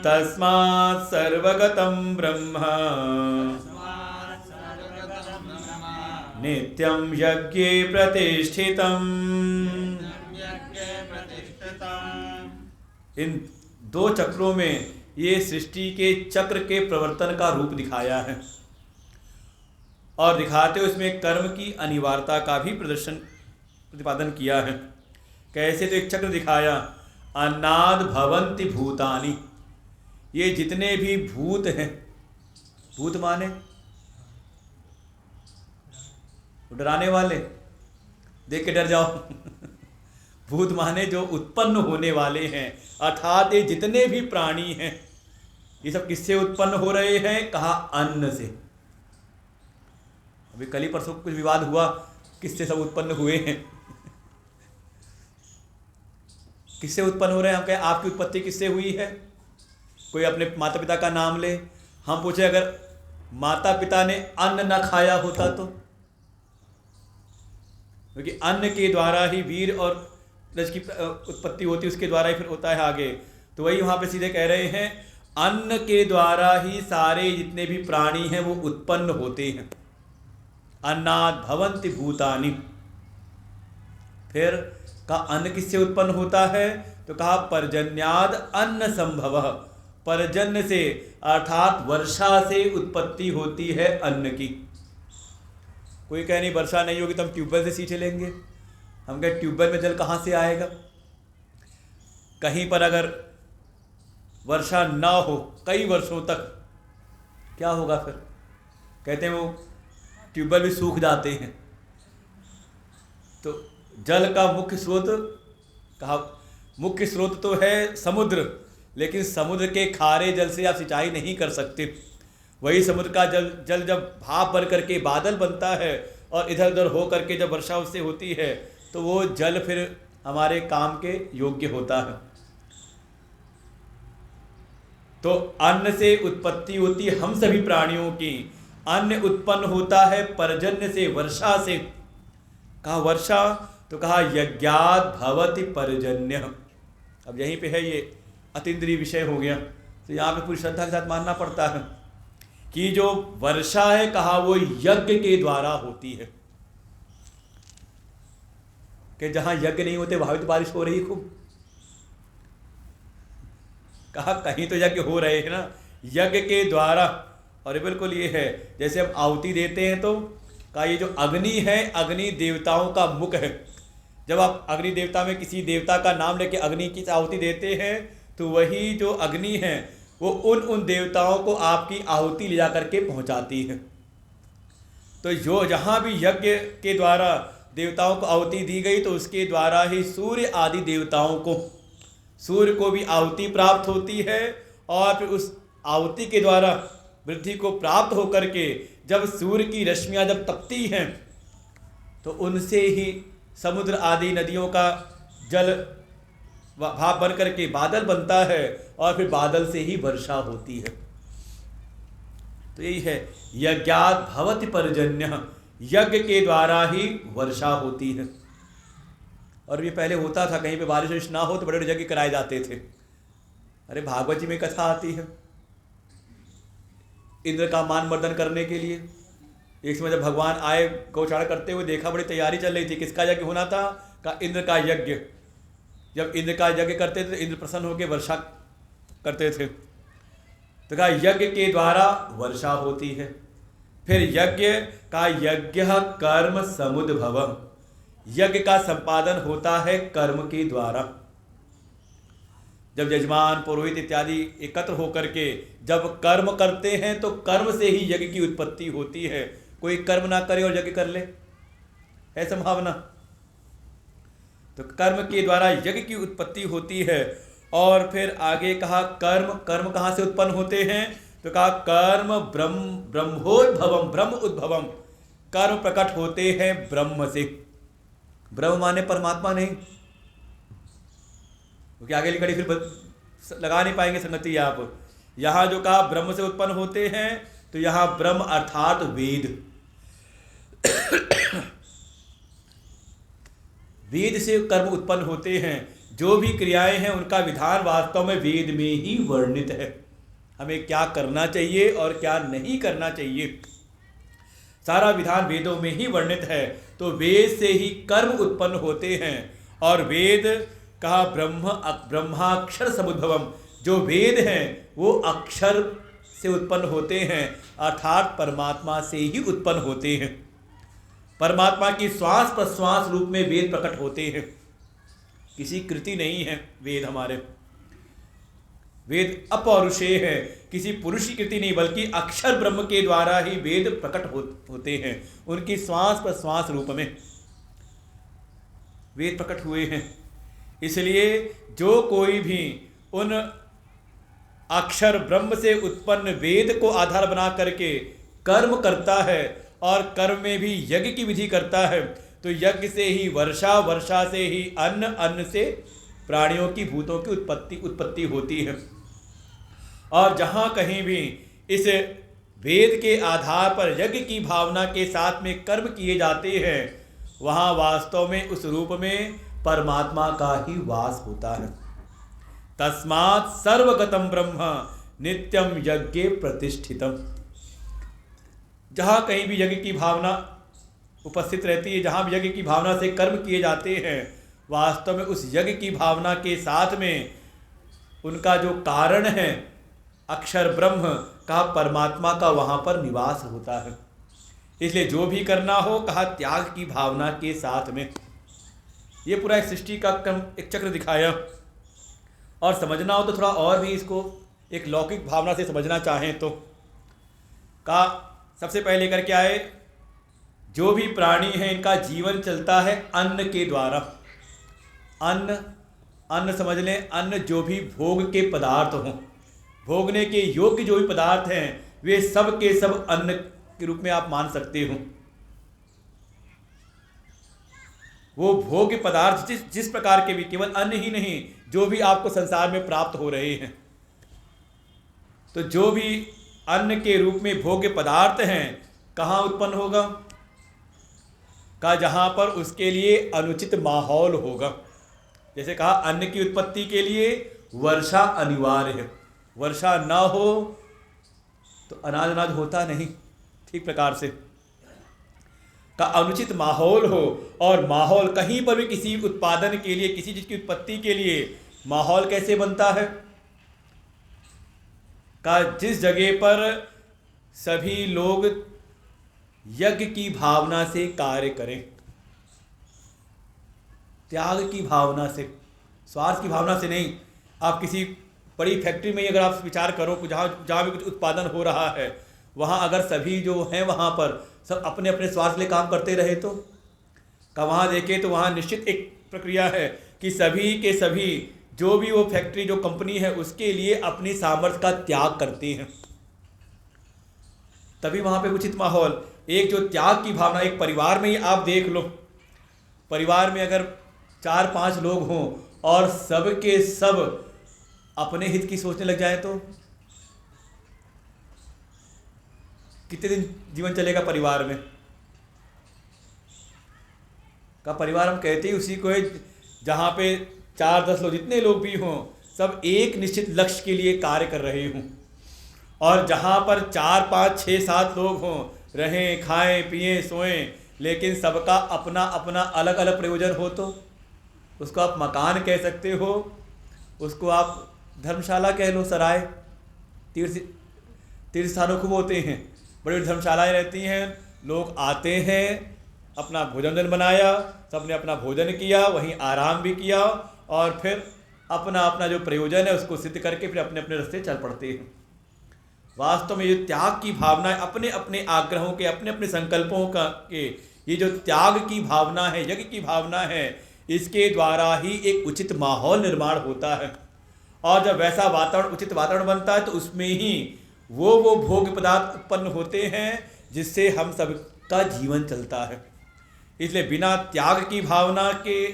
तस्मात् सर्वगतं ब्रह्म नित्यं यज्ञे प्रतिष्ठितम्। इन दो चक्रों में ये सृष्टि के चक्र के प्रवर्तन का रूप दिखाया है और दिखाते हुए इसमें कर्म की अनिवार्यता का भी प्रतिपादन किया है। कैसे? तो एक चक्र दिखाया, अन्नाद् भवन्ति भूतानि, ये जितने भी भूत हैं, भूत माने डराने वाले, देख के डर जाओ भूत माने जो उत्पन्न होने वाले हैं, अर्थात ये जितने भी प्राणी हैं ये सब किससे उत्पन्न हो रहे हैं? कहा अन्न से। अभी कल ही परसों कुछ विवाद हुआ, किससे सब उत्पन्न हुए हैं किससे उत्पन्न हो रहे हैं? हम कहें आपकी उत्पत्ति किससे हुई है? कोई अपने माता पिता का नाम ले, हम पूछे अगर माता पिता ने अन्न न खाया होता तो, क्योंकि अन्न के द्वारा ही वीर और रज की उत्पत्ति होती है, उसके द्वारा ही फिर होता है आगे। तो वही वहाँ पे सीधे कह रहे हैं, अन्न के द्वारा ही सारे जितने भी प्राणी हैं वो उत्पन्न होते हैं। अन्नाद् भवन्ति भूतानि। फिर कहा अन्न किससे उत्पन्न होता है? तो कहा पर्जन्याद् अन्न संभवः, पर्जन्य से अर्थात वर्षा से उत्पत्ति होती है अन्न की। कोई कहे नहीं वर्षा नहीं होगी तो हम ट्यूबवेल से सींचे लेंगे। हम कहे ट्यूबवेल में जल कहाँ से आएगा? कहीं पर अगर वर्षा ना हो कई वर्षों तक, क्या होगा फिर? कहते हैं वो ट्यूबवेल भी सूख जाते हैं। तो जल का मुख्य स्रोत, कहा मुख्य स्रोत तो है समुद्र, लेकिन समुद्र के खारे जल से आप सिंचाई नहीं कर सकते। वही समुद्र का जल जब भाप भर करके बादल बनता है और इधर उधर हो करके जब वर्षा उससे होती है तो वो जल फिर हमारे काम के योग्य होता है। तो अन्न से उत्पत्ति होती है हम सभी प्राणियों की। अन्न उत्पन्न होता है पर्जन्य से, वर्षा से। कहा वर्षा, तो कहा यज्ञाद् भवति पर्जन्य। अब यहीं पे है ये अतीन्द्रिय विषय हो गया, तो यहाँ पे पूरी श्रद्धा के साथ मानना पड़ता है कि जो वर्षा है कहा वो यज्ञ के द्वारा होती है। कि जहाँ यज्ञ नहीं होते वहाँ भी तो बारिश हो रही है खूब। कहा कहीं तो यज्ञ हो रहे हैं ना, यज्ञ के द्वारा। और बिल्कुल ये है, जैसे हम आहुति देते हैं तो कहा ये जो अग्नि है, अग्नि देवताओं का मुख है। जब आप अग्नि देवता में किसी देवता का नाम लेके अग्नि की आहुति देते हैं तो वही जो अग्नि है वो उन देवताओं को आपकी आहुति ले जा करके पहुंचाती है। तो जो जहाँ भी यज्ञ के द्वारा देवताओं को आहुति दी गई तो उसके द्वारा ही सूर्य आदि देवताओं को, सूर्य को भी आहुति प्राप्त होती है। और फिर उस आहुति के द्वारा वृद्धि को प्राप्त होकर के जब सूर्य की रश्मियाँ जब तपती हैं तो उनसे ही समुद्र आदि नदियों का जल भाप बन करके बादल बनता है और फिर बादल से ही वर्षा होती है। तो यही है, यज्ञात भवति पर्जन्य, यज्ञ के द्वारा ही वर्षा होती है। और ये पहले होता था, कहीं पे बारिश ना हो तो बड़े बड़े यज्ञ कराए जाते थे। अरे भागवत जी में कथा आती है, इंद्र का मान मर्दन करने के लिए एक समय जब भगवान आए गौचारण करते हुए, देखा बड़ी तैयारी चल रही थी, किसका यज्ञ होना था? का इंद्र का यज्ञ। जब इंद्र का यज्ञ करते थे तो इंद्र प्रसन्न होकर वर्षा करते थे, तो कहा यज्ञ के द्वारा वर्षा होती है। फिर यज्ञ का यज्ञ कर्म समुद्भवम्, यज्ञ का संपादन होता है कर्म के द्वारा। जब यजमान पुरोहित इत्यादि एकत्र होकर के जब कर्म करते हैं तो कर्म से ही यज्ञ की उत्पत्ति होती है। कोई कर्म ना करे और यज्ञ कर ले, है संभावना? तो कर्म के द्वारा यज्ञ की उत्पत्ति होती है। और फिर आगे कहा कर्म, कर्म कहाँ से उत्पन्न होते हैं? तो कहा कर्म ब्रह्मोद्भवम, ब्रह्म उद्भवम, कर्म प्रकट होते हैं ब्रह्म से। ब्रह्म माने परमात्मा नहीं, क्योंकि आगे लिखी फिर लगा नहीं पाएंगे संगति आप। यहाँ जो कहा ब्रह्म से उत्पन्न होते हैं, तो यहाँ ब्रह्म अर्थात वेद, वेद से कर्म उत्पन्न होते हैं। जो भी क्रियाएं हैं उनका विधान वास्तव में वेद में ही वर्णित है। हमें क्या करना चाहिए और क्या नहीं करना चाहिए, सारा विधान वेदों में ही वर्णित है। तो वेद से ही कर्म उत्पन्न होते हैं। और वेद कहा ब्रह्माक्षर समुद्भवम, जो वेद हैं वो अक्षर से उत्पन्न होते हैं, अर्थात परमात्मा से ही उत्पन्न होते हैं। परमात्मा की श्वास प्रश्वास रूप में वेद प्रकट होते हैं, किसी कृति नहीं है वेद हमारे। वेद अपौरुषेय है, किसी पुरुष की कृति नहीं, बल्कि अक्षर ब्रह्म के द्वारा ही वेद प्रकट होते हैं। उनकी श्वास प्रश्वास रूप में वेद प्रकट हुए हैं। इसलिए जो कोई भी उन अक्षर ब्रह्म से उत्पन्न वेद को आधार बना करके कर्म करता है और कर्म में भी यज्ञ की विधि करता है, तो यज्ञ से ही वर्षा, वर्षा से ही अन्न, अन्न से प्राणियों की भूतों की उत्पत्ति होती है। और जहाँ कहीं भी इस वेद के आधार पर यज्ञ की भावना के साथ में कर्म किए जाते हैं, वहाँ वास्तव में उस रूप में परमात्मा का ही वास होता है। तस्मात् सर्वगतम ब्रह्म नित्यम यज्ञे प्रतिष्ठितम। जहाँ कहीं भी यज्ञ की भावना उपस्थित रहती है, जहाँ भी यज्ञ की भावना से कर्म किए जाते हैं, वास्तव में उस यज्ञ की भावना के साथ में उनका जो कारण है अक्षर ब्रह्म का, परमात्मा का वहाँ पर निवास होता है। इसलिए जो भी करना हो, कहा त्याग की भावना के साथ में। ये पूरा एक सृष्टि का एक चक्र दिखाया। और समझना हो तो थोड़ा और भी इसको एक लौकिक भावना से समझना चाहें तो कहा सबसे पहले लेकर के आए, जो भी प्राणी हैं इनका जीवन चलता है अन्न के द्वारा। अन्न, अन्न समझ लें, अन्न जो भी भोग के पदार्थ हों, भोगने के योग्य जो भी पदार्थ हैं, वे सब के सब अन्न के रूप में आप मान सकते हो। वो भोग्य पदार्थ जिस प्रकार के भी, केवल अन्न ही नहीं, जो भी आपको संसार में प्राप्त हो रहे हैं, तो जो भी अन्न के रूप में भोग्य पदार्थ हैं, कहाँ उत्पन्न होगा? कहा जहाँ पर उसके लिए अनुचित माहौल होगा। जैसे कहा अन्न की उत्पत्ति के लिए वर्षा अनिवार्य है, वर्षा ना हो तो अनाज होता नहीं। ठीक प्रकार से का अनुचित माहौल हो, और माहौल कहीं पर भी किसी उत्पादन के लिए, किसी चीज की उत्पत्ति के लिए माहौल कैसे बनता है? का जिस जगह पर सभी लोग यज्ञ की भावना से कार्य करें, त्याग की भावना से, स्वार्थ की भावना से नहीं। आप किसी बड़ी फैक्ट्री में अगर आप विचार करो, जहाँ भी कुछ उत्पादन हो रहा है, वहाँ अगर सभी जो हैं वहाँ पर सब अपने अपने स्वार्थ के लिए काम करते रहे तो का वहाँ देखें तो वहाँ निश्चित एक प्रक्रिया है कि सभी के सभी जो भी वो फैक्ट्री, जो कंपनी है, उसके लिए अपनी सामर्थ्य का त्याग करती हैं, तभी वहाँ पे उचित माहौल। एक जो त्याग की भावना, एक परिवार में ही आप देख लो, परिवार में अगर 4-5 लोग हों और सब के सब अपने हित की सोचने लग जाए तो कितने दिन जीवन चलेगा परिवार में? का परिवार हम कहते ही उसी को है जहाँ पे 4-10 लोग, जितने लोग भी हों, सब एक निश्चित लक्ष्य के लिए कार्य कर रहे हों। और जहाँ पर 4-5-6-7 लोग हों, रहें खाएं पिएं सोएं, लेकिन सबका अपना अपना अलग अलग प्रयोजन हो तो उसको आप मकान कह सकते हो, उसको आप धर्मशाला कह लो, सराय तीर्थ स्थानों खूब होते हैं, बड़ी बड़ी धर्मशालाएँ रहती हैं, लोग आते हैं, अपना भोजन बनाया, सबने अपना भोजन किया, वहीं आराम भी किया और फिर अपना अपना जो प्रयोजन है उसको सिद्ध करके फिर अपने अपने रास्ते चल पड़ते हैं। वास्तव में ये त्याग की भावना है, अपने अपने आग्रहों के, अपने अपने संकल्पों का के, ये जो त्याग की भावना है, यज्ञ की भावना है, इसके द्वारा ही एक उचित माहौल निर्माण होता है। और जब वैसा वातावरण, उचित वातावरण बनता है तो उसमें ही वो भोग पदार्थ उत्पन्न होते हैं जिससे हम सबका जीवन चलता है। इसलिए बिना त्याग की भावना के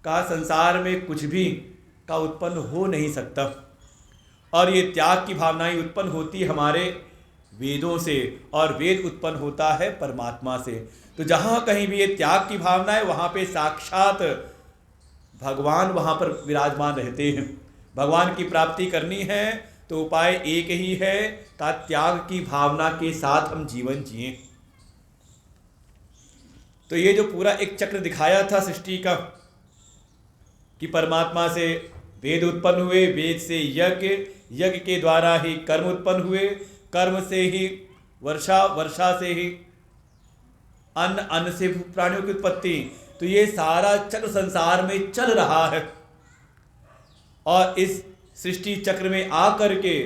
का संसार में कुछ भी का उत्पन्न हो नहीं सकता। और ये त्याग की भावना ही उत्पन्न होती है हमारे वेदों से, और वेद उत्पन्न होता है परमात्मा से। तो जहाँ कहीं भी ये त्याग की भावना है वहाँ पे साक्षात भगवान वहाँ पर विराजमान रहते हैं। भगवान की प्राप्ति करनी है तो उपाय एक ही है कि त्याग की भावना के साथ हम जीवन जिएं। तो ये जो पूरा एक चक्र दिखाया था सृष्टि का कि परमात्मा से वेद उत्पन्न हुए, वेद से यज्ञ, यज्ञ के द्वारा ही कर्म उत्पन्न हुए, कर्म से ही वर्षा, वर्षा से ही अन्न, अन्न से प्राणियों की उत्पत्ति। तो ये सारा चक्र संसार में चल रहा है। और इस सृष्टि चक्र में आकर के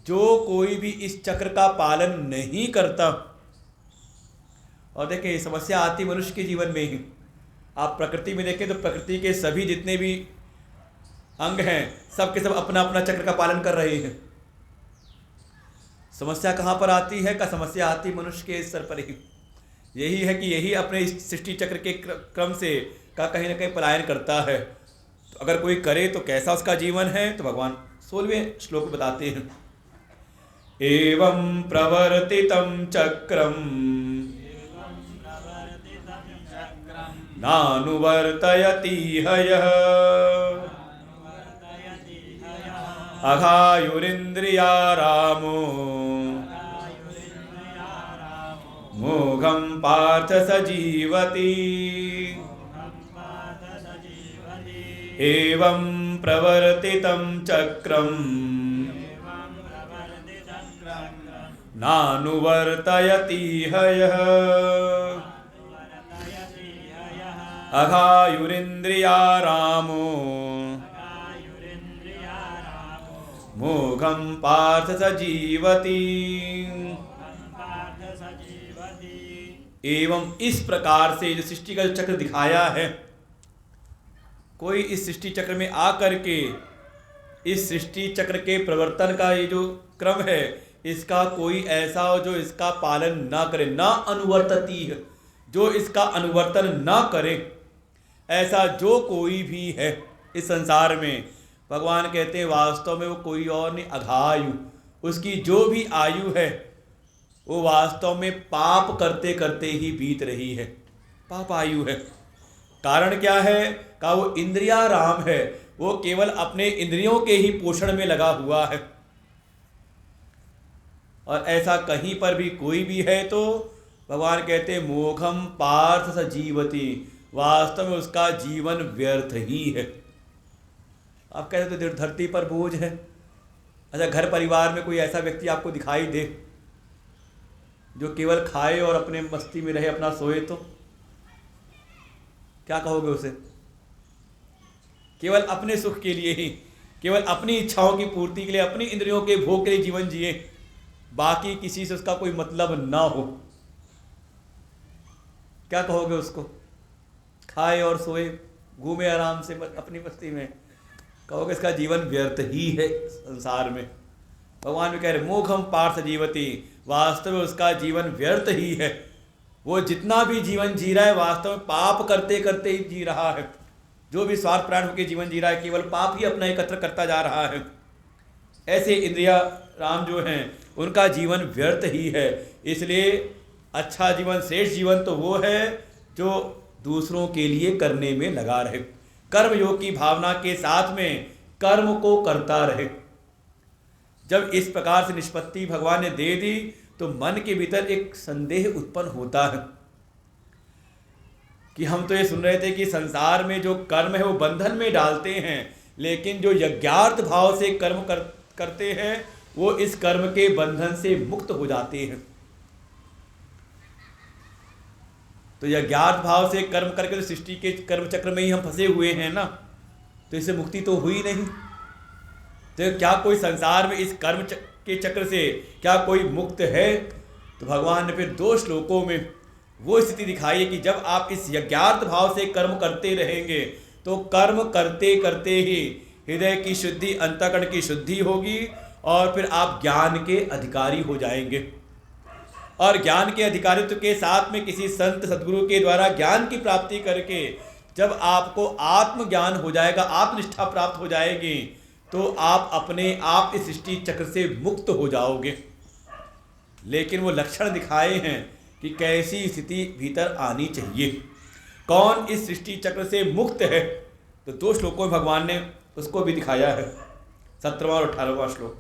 जो कोई भी इस चक्र का पालन नहीं करता, और देखिए समस्या आती मनुष्य के जीवन में ही। आप प्रकृति में देखें तो प्रकृति के सभी जितने भी अंग हैं सब के सब अपना अपना चक्र का पालन कर रहे हैं। समस्या कहाँ पर आती है? का समस्या आती मनुष्य के स्तर पर ही। यही है कि यही अपने इस सृष्टि चक्र के क्रम से का कहीं ना कहीं पलायन करता है। तो अगर कोई करे तो कैसा उसका जीवन है? तो भगवान 16वें श्लोक में बताते हैं, एवं प्रवर्तितं चक्रम नानुवर्तयति हयः अघायुरिन्द्रियारामो मोघं पार्थ सजीवति। एवं प्रवर्तितं चक्रम नानुवर्तयति हयः अघायुरिन्द्रियारामो मोघं पार्थ सजीवति। एवं इस प्रकार से जो सृष्टि का चक्र दिखाया है, कोई इस सृष्टि चक्र में आकर के इस सृष्टि चक्र के प्रवर्तन का ये जो क्रम है, इसका कोई ऐसा हो जो इसका पालन ना करे, ना अनुवर्तती है, जो इसका अनुवर्तन ना करे, ऐसा जो कोई भी है इस संसार में, भगवान कहते हैं वास्तव में वो कोई और नहीं, अघायु, उसकी जो भी आयु है वो वास्तव में पाप करते करते ही बीत रही है, पाप आयु है। कारण क्या है? का वो इंद्रियाराम है, वो केवल अपने इंद्रियों के ही पोषण में लगा हुआ है। और ऐसा कहीं पर भी कोई भी है तो भगवान कहते हैं मोघम पार्थ सजीवति, वास्तव में उसका जीवन व्यर्थ ही है। आप कहते तो धरती पर बोझ है। अच्छा, घर परिवार में कोई ऐसा व्यक्ति आपको दिखाई दे जो केवल खाए और अपने मस्ती में रहे, अपना सोए, तो क्या कहोगे उसे? केवल अपने सुख के लिए ही, केवल अपनी इच्छाओं की पूर्ति के लिए, अपनी इंद्रियों के भोग के लिए जीवन जिए, बाकी किसी से उसका कोई मतलब ना हो, क्या कहोगे उसको? खाए और सोए, घूमे आराम से अपनी मस्ती में, कहोगे इसका जीवन व्यर्थ ही है संसार में। भगवान भी कह रहे मोघम पार्थ जीवती, वास्तव में उसका जीवन व्यर्थ ही है। वो जितना भी जीवन जी रहा है वास्तव में पाप करते करते ही जी रहा है। जो भी स्वार्थ प्राण होकर जीवन जी रहा है केवल पाप ही अपना एकत्र करता जा रहा है। ऐसे इंद्रिया राम जो हैं उनका जीवन व्यर्थ ही है। इसलिए अच्छा जीवन, श्रेष्ठ जीवन तो वो है जो दूसरों के लिए करने में लगा रहे, कर्म योग की भावना के साथ में कर्म को करता रहे। जब इस प्रकार से निष्पत्ति भगवान ने दे दी तो मन के भीतर एक संदेह उत्पन्न होता है कि हम तो ये सुन रहे थे कि संसार में जो कर्म है वो बंधन में डालते हैं, लेकिन जो यज्ञार्थ भाव से कर्म करते हैं वो इस कर्म के बंधन से मुक्त हो जाते हैं। तो यज्ञार्थ भाव से कर्म करके तो सृष्टि के कर्म चक्र में ही हम फंसे हुए हैं ना, तो इससे मुक्ति तो हुई नहीं। तो क्या कोई संसार में इस कर्म के चक्र से क्या कोई मुक्त है? तो भगवान ने फिर 2 श्लोकों में वो स्थिति दिखाई है कि जब आप इस यज्ञार्थ भाव से कर्म करते रहेंगे तो कर्म करते करते ही हृदय की शुद्धि, अंतःकरण की शुद्धि होगी और फिर आप ज्ञान के अधिकारी हो जाएंगे। और ज्ञान के अधिकारित्व के साथ में किसी संत सद्गुरु के द्वारा ज्ञान की प्राप्ति करके जब आपको आत्मज्ञान हो जाएगा, आत्मनिष्ठा प्राप्त हो जाएगी, तो आप अपने आप इस सृष्टि चक्र से मुक्त हो जाओगे। लेकिन वो लक्षण दिखाए हैं कि कैसी स्थिति भीतर आनी चाहिए, कौन इस सृष्टि चक्र से मुक्त है। तो 2 श्लोकों में भगवान ने उसको भी दिखाया है, 17वां और 18वां श्लोक।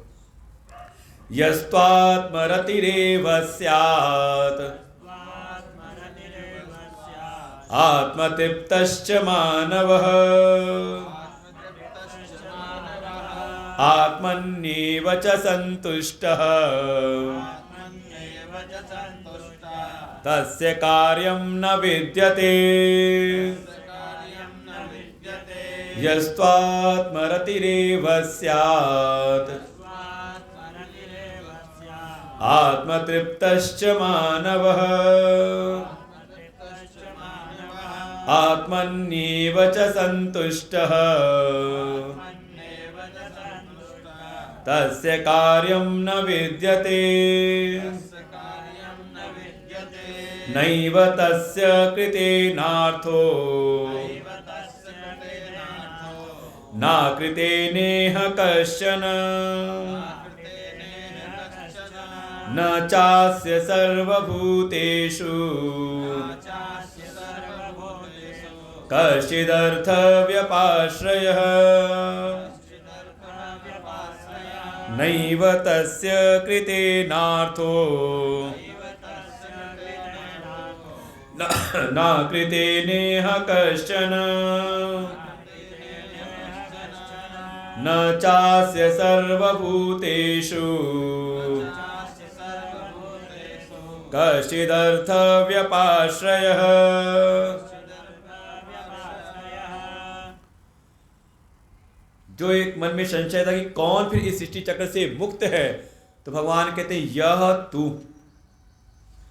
यस्त्वात्मरतिरेव स्यात् आत्मतृप्तश्च मानवः आत्मन्येव च सन्तुष्टः तस्य कार्यं न विद्यते। यस्त्वात्मरतिरेव स्यात् आत्मतृप्तश्च मानवः आत्मन्येव च सन्तुष्टः तस्य कार्यं न विद्यते। नैव तस्य कृतेनार्थो न कृतेनेह कश्चन न चास्य सर्वभूतेषु कश्चिदर्थव्यपाश्रयः नैव तस्य कृतेनार्थो न कृतेनेह कश्चन न चास्य सर्वभूतेषु कश्चिदर्थव्यपाश्रयः। जो एक मन में संशय था कि कौन फिर इस सृष्टि चक्र से मुक्त है, तो भगवान कहते हैं यह तू,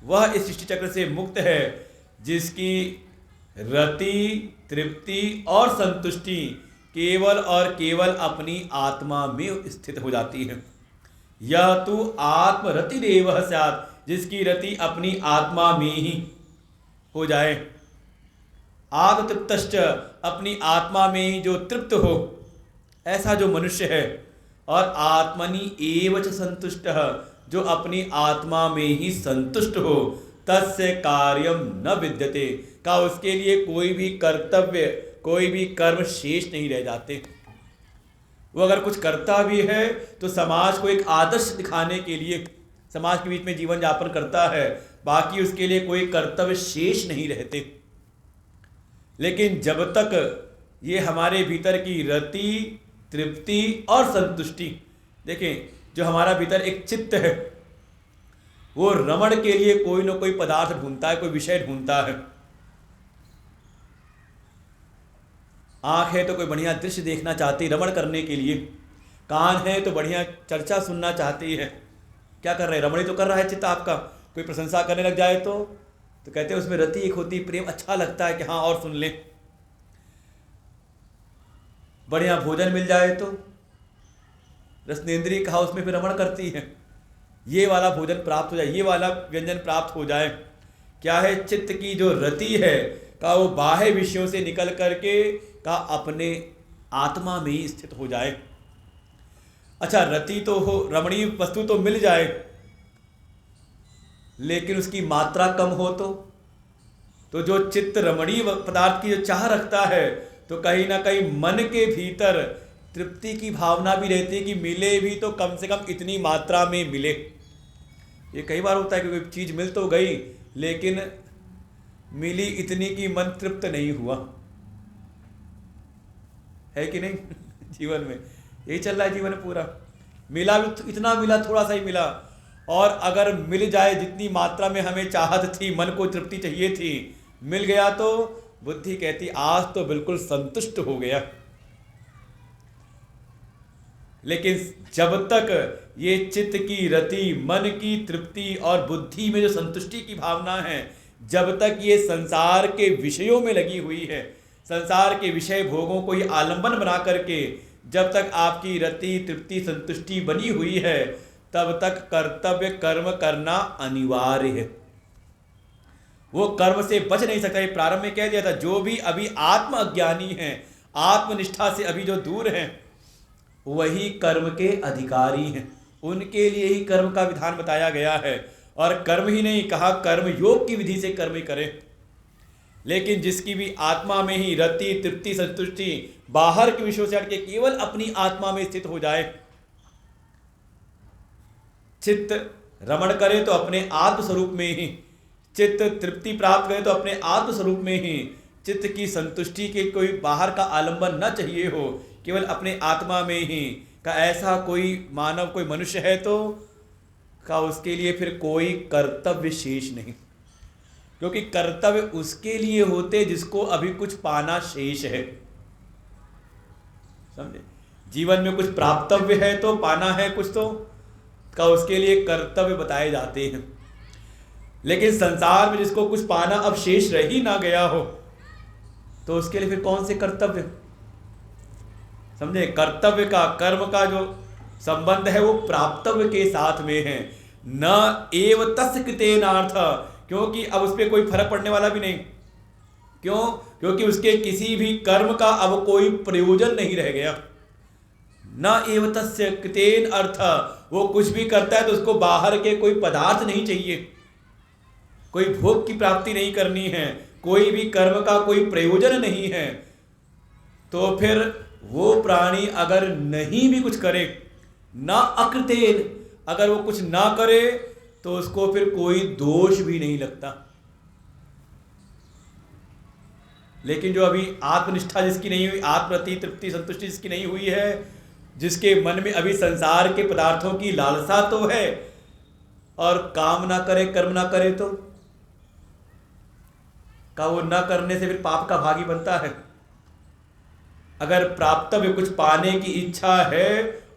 वह इस सृष्टि चक्र से मुक्त है जिसकी रति, तृप्ति और संतुष्टि केवल और केवल अपनी आत्मा में स्थित हो जाती है। यह तू आत्मरतिरेव स्यात्, जिसकी रति अपनी आत्मा में ही हो जाए। आत्मतृप्तश्च, अपनी आत्मा में ही जो तृप्त हो, ऐसा जो मनुष्य है। और आत्मनि एव च संतुष्टः, जो अपनी आत्मा में ही संतुष्ट हो। तस्य कार्यम न विद्यते, का उसके लिए कोई भी कर्तव्य, कोई भी कर्म शेष नहीं रह जाते। वो अगर कुछ करता भी है तो समाज को एक आदर्श दिखाने के लिए समाज के बीच में जीवन यापन करता है, बाकी उसके लिए कोई कर्तव्य शेष नहीं रहते। लेकिन जब तक ये हमारे भीतर की रति, तृप्ति और संतुष्टि, देखें जो हमारा भीतर एक चित्त है वो रमण के लिए कोई ना कोई पदार्थ ढूंढता है, कोई विषय ढूंढता है। आँख है तो कोई बढ़िया दृश्य देखना चाहती है रमण करने के लिए, कान है तो बढ़िया चर्चा सुनना चाहती है। क्या कर रहे हैं? रमणी तो कर रहा है चित्त आपका। कोई प्रशंसा करने लग जाए तो कहते हैं उसमें रति एक होती, प्रेम, अच्छा लगता है कि हाँ और सुन ले। बढ़िया भोजन मिल जाए तो रसनेंद्रिय कहा उसमें फिर रमण करती है, ये वाला भोजन प्राप्त हो जाए, ये वाला व्यंजन प्राप्त हो जाए। क्या है, चित्त की जो रति है का वो बाह्य विषयों से निकल करके का अपने आत्मा में ही स्थित हो जाए। अच्छा, रति तो हो, रमणीय वस्तु तो मिल जाए, लेकिन उसकी मात्रा कम हो तो जो चित्त रमणीय पदार्थ की जो चाह रखता है, तो कहीं ना कहीं मन के भीतर तृप्ति की भावना भी रहती है कि मिले भी तो कम से कम इतनी मात्रा में मिले। ये कई बार होता है कि कोई चीज़ मिल तो गई, लेकिन मिली इतनी कि मन तृप्त नहीं हुआ, है कि नहीं? जीवन में यही चल रहा है, जीवन में पूरा मिला भी इतना मिला, थोड़ा सा ही मिला, और अगर मिल जाए जितनी मात्रा में हमें चाहत थी, मन को तृप्ति चाहिए थी, मिल गया तो बुद्धि कहती आज तो बिल्कुल संतुष्ट हो गया। लेकिन जब तक ये चित्त की रति, मन की तृप्ति और बुद्धि में जो संतुष्टि की भावना है, जब तक ये संसार के विषयों में लगी हुई है, संसार के विषय भोगों को ये आलंबन बना करके जब तक आपकी रति, तृप्ति, संतुष्टि बनी हुई है, तब तक कर्तव्य कर्म करना अनिवार्य है। वो कर्म से बच नहीं सकता। ये प्रारंभ में कह दिया था, जो भी अभी आत्म अज्ञानी हैं, आत्मनिष्ठा से अभी जो दूर हैं, वही कर्म के अधिकारी हैं, उनके लिए ही कर्म का विधान बताया गया है। और कर्म ही नहीं कहा, कर्म योग की विधि से कर्म ही करें। लेकिन जिसकी भी आत्मा में ही रति, तृप्ति, संतुष्टि, बाहर के विषयों से हटके केवल अपनी आत्मा में स्थित हो जाए, चित्त रमण करे तो अपने आत्म स्वरूप में ही, चित्त तृप्ति प्राप्त करे तो अपने आत्म स्वरूप में ही, चित्त की संतुष्टि के कोई बाहर का आलंबन न चाहिए हो, केवल अपने आत्मा में ही का ऐसा कोई मानव, कोई मनुष्य है तो का उसके लिए फिर कोई कर्तव्य शेष नहीं। क्योंकि कर्तव्य उसके लिए होते जिसको अभी कुछ पाना शेष है। समझे? जीवन में कुछ प्राप्तव्य है तो पाना है कुछ तो का उसके लिए कर्तव्य बताए जाते हैं। लेकिन संसार में जिसको कुछ पाना अब शेष रह ही ना गया हो, तो उसके लिए फिर कौन से कर्तव्य? समझे? कर्तव्य का, कर्म का जो संबंध है वो प्राप्तव्य के साथ में है, न एव तस्य कृतेनार्थ। क्योंकि अब उस पर कोई फर्क पड़ने वाला भी नहीं। क्यों? क्योंकि उसके किसी भी कर्म का अब कोई प्रयोजन नहीं रह गया। न एव तस्य कृतेन अर्थ, वो कुछ भी करता है तो उसको बाहर के कोई पदार्थ नहीं चाहिए, कोई भोग की प्राप्ति नहीं करनी है, कोई भी कर्म का कोई प्रयोजन नहीं है। तो फिर वो प्राणी अगर नहीं भी कुछ करे, ना अकृतेन, अगर वो कुछ ना करे तो उसको फिर कोई दोष भी नहीं लगता। लेकिन जो अभी आत्मनिष्ठा जिसकी नहीं हुई, आत्मरति, तृप्ति, संतुष्टि जिसकी नहीं हुई है, जिसके मन में अभी संसार के पदार्थों की लालसा तो है, और काम ना करे, कर्म ना करे, तो का वो ना करने से फिर पाप का भागी बनता है। अगर प्राप्तव्य कुछ पाने की इच्छा है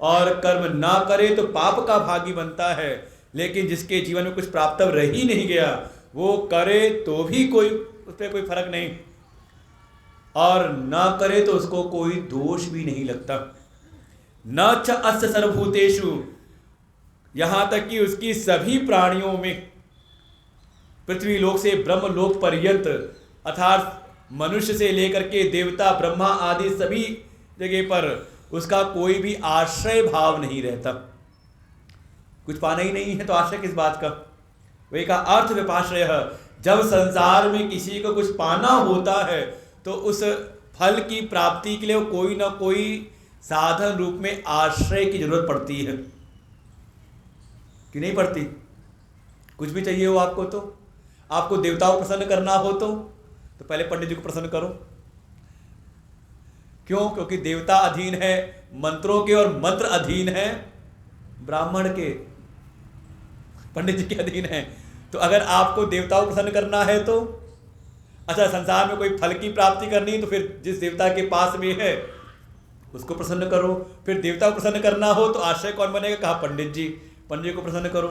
और कर्म ना करे तो पाप का भागी बनता है। लेकिन जिसके जीवन में कुछ प्राप्तव्य रह ही नहीं गया, वो करे तो भी कोई उस पर कोई फर्क नहीं, और ना करे तो उसको कोई दोष भी नहीं लगता। न च अस्य सर्वभूतेषु, यहाँ तक कि उसकी सभी प्राणियों में, पृथ्वी लोक से ब्रह्म लोक पर्यंत, अर्थात मनुष्य से लेकर के देवता, ब्रह्मा आदि सभी जगह पर उसका कोई भी आश्रय भाव नहीं रहता। कुछ पाना ही नहीं है तो आश्रय किस बात का? वही का अर्थ विपाश्रय। जब संसार में किसी को कुछ पाना होता है तो उस फल की प्राप्ति के लिए कोई ना कोई साधन रूप में आश्रय की जरूरत पड़ती है कि नहीं पड़ती? कुछ भी चाहिए हो आपको, तो आपको देवताओं को प्रसन्न करना हो तो पहले पंडित जी को प्रसन्न करो। क्यों? क्योंकि देवता अधीन है मंत्रों के और मंत्र अधीन है ब्राह्मण के, पंडित जी के अधीन है। तो अगर आपको देवताओं को प्रसन्न करना है तो अच्छा, संसार में कोई फल की प्राप्ति करनी है तो फिर जिस देवता के पास में है उसको प्रसन्न करो। फिर देवता को प्रसन्न करना हो तो आश्रय कौन बनेगा? कहा पंडित जी, पंडित जी को प्रसन्न करो।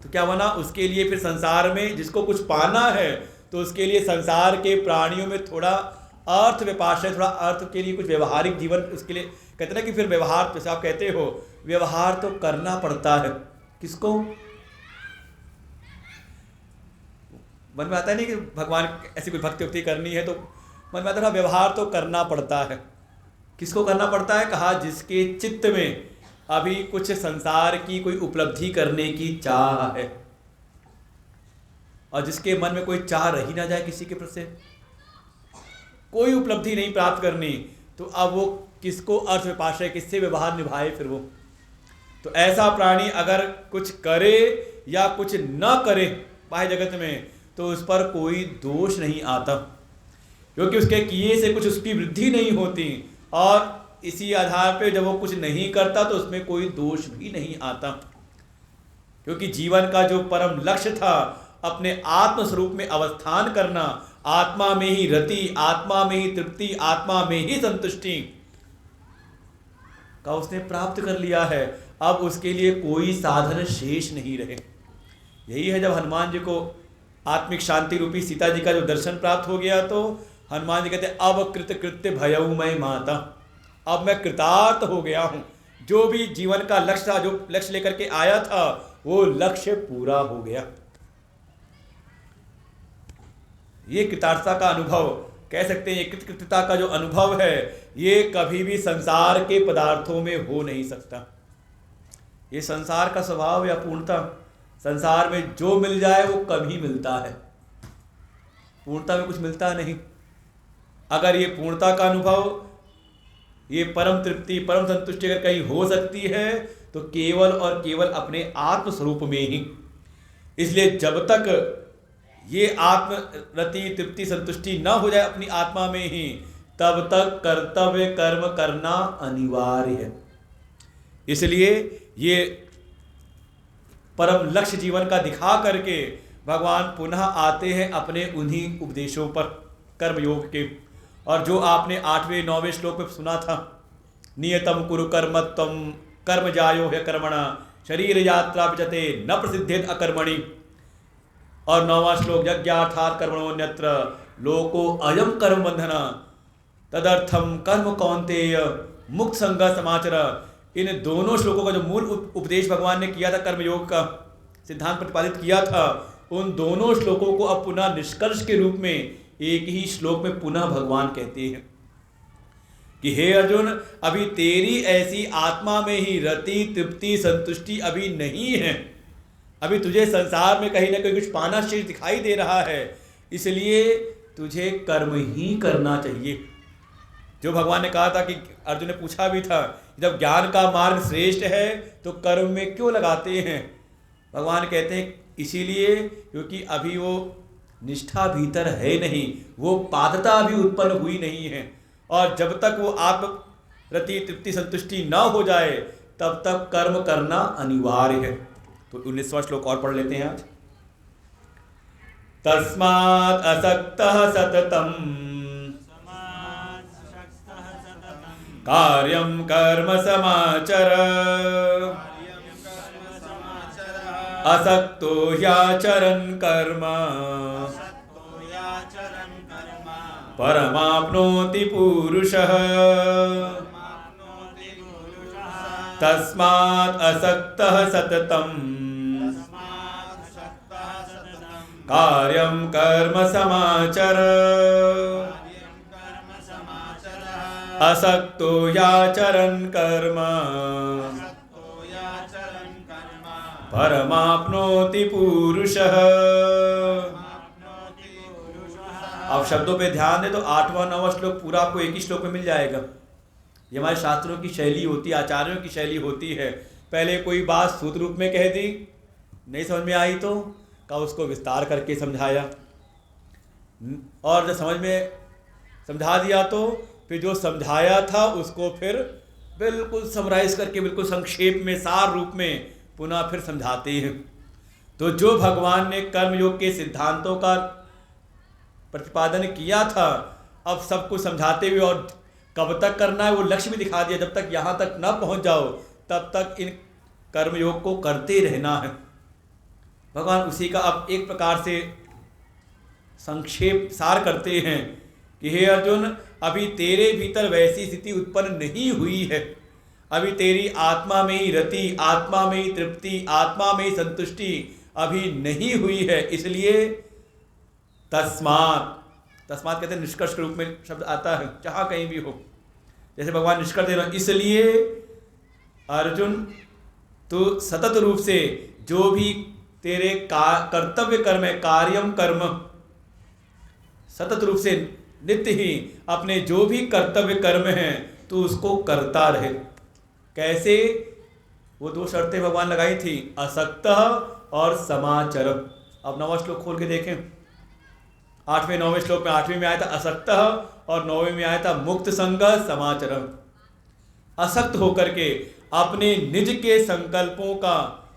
तो क्या बना? उसके लिए फिर संसार में जिसको कुछ पाना है तो उसके लिए संसार के प्राणियों में थोड़ा अर्थ विपाश्रय, थोड़ा अर्थ के लिए कुछ व्यवहारिक जीवन उसके लिए कहते ना कि फिर व्यवहार, जैसे आप कहते हो व्यवहार तो करना पड़ता है। किसको? मन में आता नहीं कि भगवान ऐसी कोई भक्ति उक्ति करनी है, तो मन में आता है व्यवहार तो करना पड़ता है। किसको करना पड़ता है? कहा जिसके चित्त में अभी कुछ संसार की कोई उपलब्धि करने की चाह है, और जिसके मन में कोई चाह रही ना जाए किसी के प्रति, कोई उपलब्धि नहीं प्राप्त करनी, तो अब वो किसको अर्थ विपाशय, किससे व्यवहार निभाए फिर वो। तो ऐसा प्राणी अगर कुछ करे या कुछ न करे बाह्य जगत में, तो उस पर कोई दोष नहीं आता, क्योंकि उसके किए से कुछ उसकी वृद्धि नहीं होती, और इसी आधार पे जब वो कुछ नहीं करता तो उसमें कोई दोष भी नहीं आता, क्योंकि जीवन का जो परम लक्ष्य था अपने आत्म स्वरूप में अवस्थान करना, आत्मा में ही रति, आत्मा में ही तृप्ति, आत्मा में ही संतुष्टि का उसने प्राप्त कर लिया है। अब उसके लिए कोई साधन शेष नहीं रहे। यही है जब हनुमान जी को आत्मिक शांति रूपी सीता जी का जो दर्शन प्राप्त हो गया, तो हनुमान जी कहते अब कृत कृत्य भयऊ मैं माता, अब मैं कृतार्थ हो गया हूँ। जो भी जीवन का लक्ष्य था, जो लक्ष्य लेकर के आया था, वो लक्ष्य पूरा हो गया। ये कृतार्थता का अनुभव कह सकते हैं, ये कृतकृत्यता का जो अनुभव है, ये कभी भी संसार के पदार्थों में हो नहीं सकता। ये संसार का स्वभाव या पूर्णता, संसार में जो मिल जाए वो कम ही मिलता है, पूर्णता में कुछ मिलता नहीं। अगर ये पूर्णता का अनुभव, ये परम तृप्ति, परम संतुष्टि अगर कहीं हो सकती है, तो केवल और केवल अपने आत्म स्वरूप में ही। इसलिए जब तक ये आत्म रति, तृप्ति, संतुष्टि न हो जाए अपनी आत्मा में ही, तब तक कर्तव्य कर्म करना अनिवार्य है। इसलिए ये परम लक्ष्य जीवन का दिखा करके भगवान पुनः आते हैं अपने उन्हीं उपदेशों पर, कर्मयोग के। और जो आपने 8वें 9वें श्लोक में सुना था, नियतम कुरु कर्मत्वम कर्म जायो है कर्मणा शरीर यात्रा विजते न प्रसिद्धेत अकर्मणि, और 9वां श्लोक यज्ञार्थात् कर्मणोऽन्यत्र लोको अयम कर्म बंधन तदर्थम कर्म कौन्तेय मुक्त संग समाचर। इन दोनों श्लोकों का जो मूल उपदेश भगवान ने किया था, कर्मयोग का सिद्धांत प्रतिपादित किया था, उन दोनों श्लोकों को अब पुनः निष्कर्ष के रूप में एक ही श्लोक में पुनः भगवान कहते हैं कि हे अर्जुन, अभी तेरी ऐसी आत्मा में ही रति, तृप्ति, संतुष्टि अभी नहीं है। अभी तुझे संसार में कहीं ना कहीं कुछ पाना शेष दिखाई दे रहा है, इसलिए तुझे कर्म ही करना चाहिए। जो भगवान ने कहा था कि अर्जुन ने पूछा भी था, जब ज्ञान का मार्ग श्रेष्ठ है तो कर्म में क्यों लगाते हैं? भगवान कहते हैं इसीलिए क्योंकि अभी वो निष्ठा भीतर है नहीं, वो पात्रता अभी उत्पन्न हुई नहीं है, और जब तक वो आत्म रति, तृप्ति, संतुष्टि न हो जाए तब तक कर्म करना अनिवार्य है। तो 19वां श्लोक और पढ़ लेते हैं आज। तस्मात् असक्तः सततम् कार्यं कर्म समाचर असक्तो ह्याचरन् कर्म परमाप्नोति पुरुषः। तस्मात् असक्तः सततम् कार्यं कर्म समाचर असक्तो याचरन् कर्म परमाप्नोति पुरुषः। अब शब्दों पे ध्यान दें तो 8वां 9वां श्लोक पूरा आपको एक ही श्लोक में मिल जाएगा। ये हमारे शास्त्रों की शैली होती है, आचार्यों की शैली होती है। पहले कोई बात सूत्र रूप में कह दी, नहीं समझ में आई तो का उसको विस्तार करके समझाया, और जब समझ में समझा दिया तो फिर जो समझाया था उसको फिर बिल्कुल समराइज करके, बिल्कुल संक्षेप में, सार रूप में पुनः फिर समझाते हैं। तो जो भगवान ने कर्मयोग के सिद्धांतों का प्रतिपादन किया था, अब सब कुछ समझाते हुए और कब तक करना है वो लक्ष्य भी दिखा दिया। जब तक यहाँ तक न पहुँच जाओ तब तक इन कर्मयोग को करते रहना है। भगवान उसी का अब एक प्रकार से संक्षेप सार करते हैं कि हे अर्जुन, अभी तेरे भीतर वैसी स्थिति उत्पन्न नहीं हुई है। अभी तेरी आत्मा में ही रति, आत्मा में ही तृप्ति, आत्मा में ही संतुष्टि अभी नहीं हुई है। इसलिए तस्मात्, तस्मात् कहते हैं निष्कर्ष के रूप में शब्द आता है जहाँ कहीं भी हो, जैसे भगवान निष्कर्ष दे रहे हैं। इसलिए अर्जुन तू सतत रूप से जो भी तेरे कर्तव्य कर्म है, कार्यम कर्म, सतत रूप से नित्य ही अपने जो भी कर्तव्य कर्म हैं तो उसको करता रहे। कैसे? वो दो शर्तें भगवान लगाई थी, असक्तः और समाचर। अब 9वां श्लोक खोल के देखें। 8वें 9वें श्लोक में 8वें में आया था असक्तः और 9वें में आया था मुक्त संग समाचर। असक्त होकर के अपने निज के संकल्पों का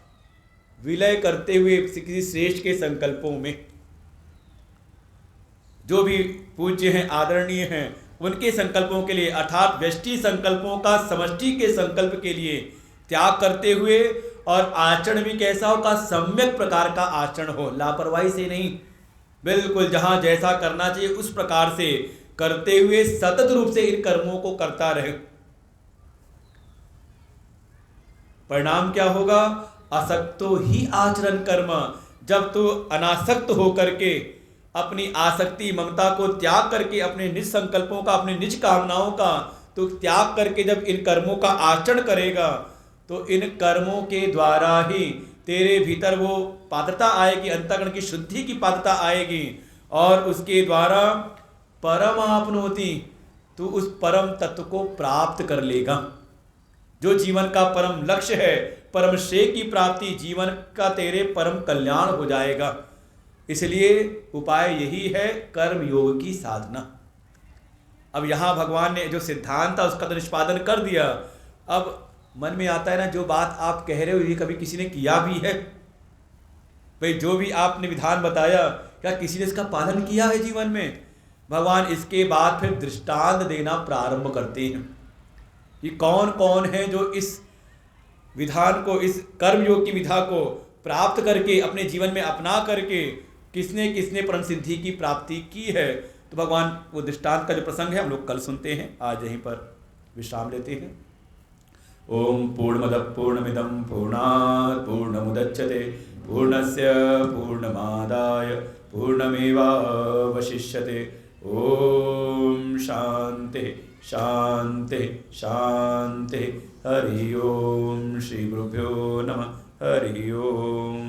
विलय करते हुए किसी श्रेष्ठ के संकल्पों में, जो भी पूज्य हैं, आदरणीय हैं, उनके संकल्पों के लिए अर्थात व्यष्टि संकल्पों का समष्टि के संकल्प के लिए त्याग करते हुए, और आचरण भी कैसा हो का सम्यक प्रकार का आचरण हो, लापरवाही से नहीं, बिल्कुल जहां जैसा करना चाहिए उस प्रकार से करते हुए सतत रूप से इन कर्मों को करता रहे। परिणाम क्या होगा? असक्तो ही आचरण कर्म। जब तू अनासक्त होकर के अपनी आसक्ति ममता को त्याग करके अपने निज संकल्पों का, अपने निज कामनाओं का तो त्याग करके जब इन कर्मों का आचरण करेगा तो इन कर्मों के द्वारा ही तेरे भीतर वो पात्रता आएगी, अंतःकरण की शुद्धि की पात्रता आएगी, और उसके द्वारा परम आपनोति, तू उस परम तत्व को प्राप्त कर लेगा। जो जीवन का परम लक्ष्य है, परम श्रेय की प्राप्ति, जीवन का तेरे परम कल्याण हो जाएगा। इसलिए उपाय यही है कर्म योग की साधना। अब यहाँ भगवान ने जो सिद्धांत था उसका तो निष्पादन कर दिया। अब मन में आता है ना, जो बात आप कह रहे हो ये कभी किसी ने किया भी है? भाई जो भी आपने विधान बताया, क्या किसी ने इसका पालन किया है जीवन में? भगवान इसके बाद फिर दृष्टांत देना प्रारंभ करते हैं कि कौन कौन है जो इस विधान को, इस कर्मयोग की विधा को प्राप्त करके अपने जीवन में अपना करके किसने किसने परम सिद्धि की प्राप्ति की है। तो भगवान वो दृष्टांत का जो प्रसंग है हम लोग कल सुनते हैं। आज यहीं पर विश्राम लेते हैं। ओम पूर्णमदः पूर्णमिदं पूर्णात् पूर्णमुदच्यते पूर्णस्य पूर्णमादाय पूर्णमेवावशिष्यते। ओम शांति शांति शांति। हरि ओम। श्री गुरुभ्यो नमः। हरि ओम।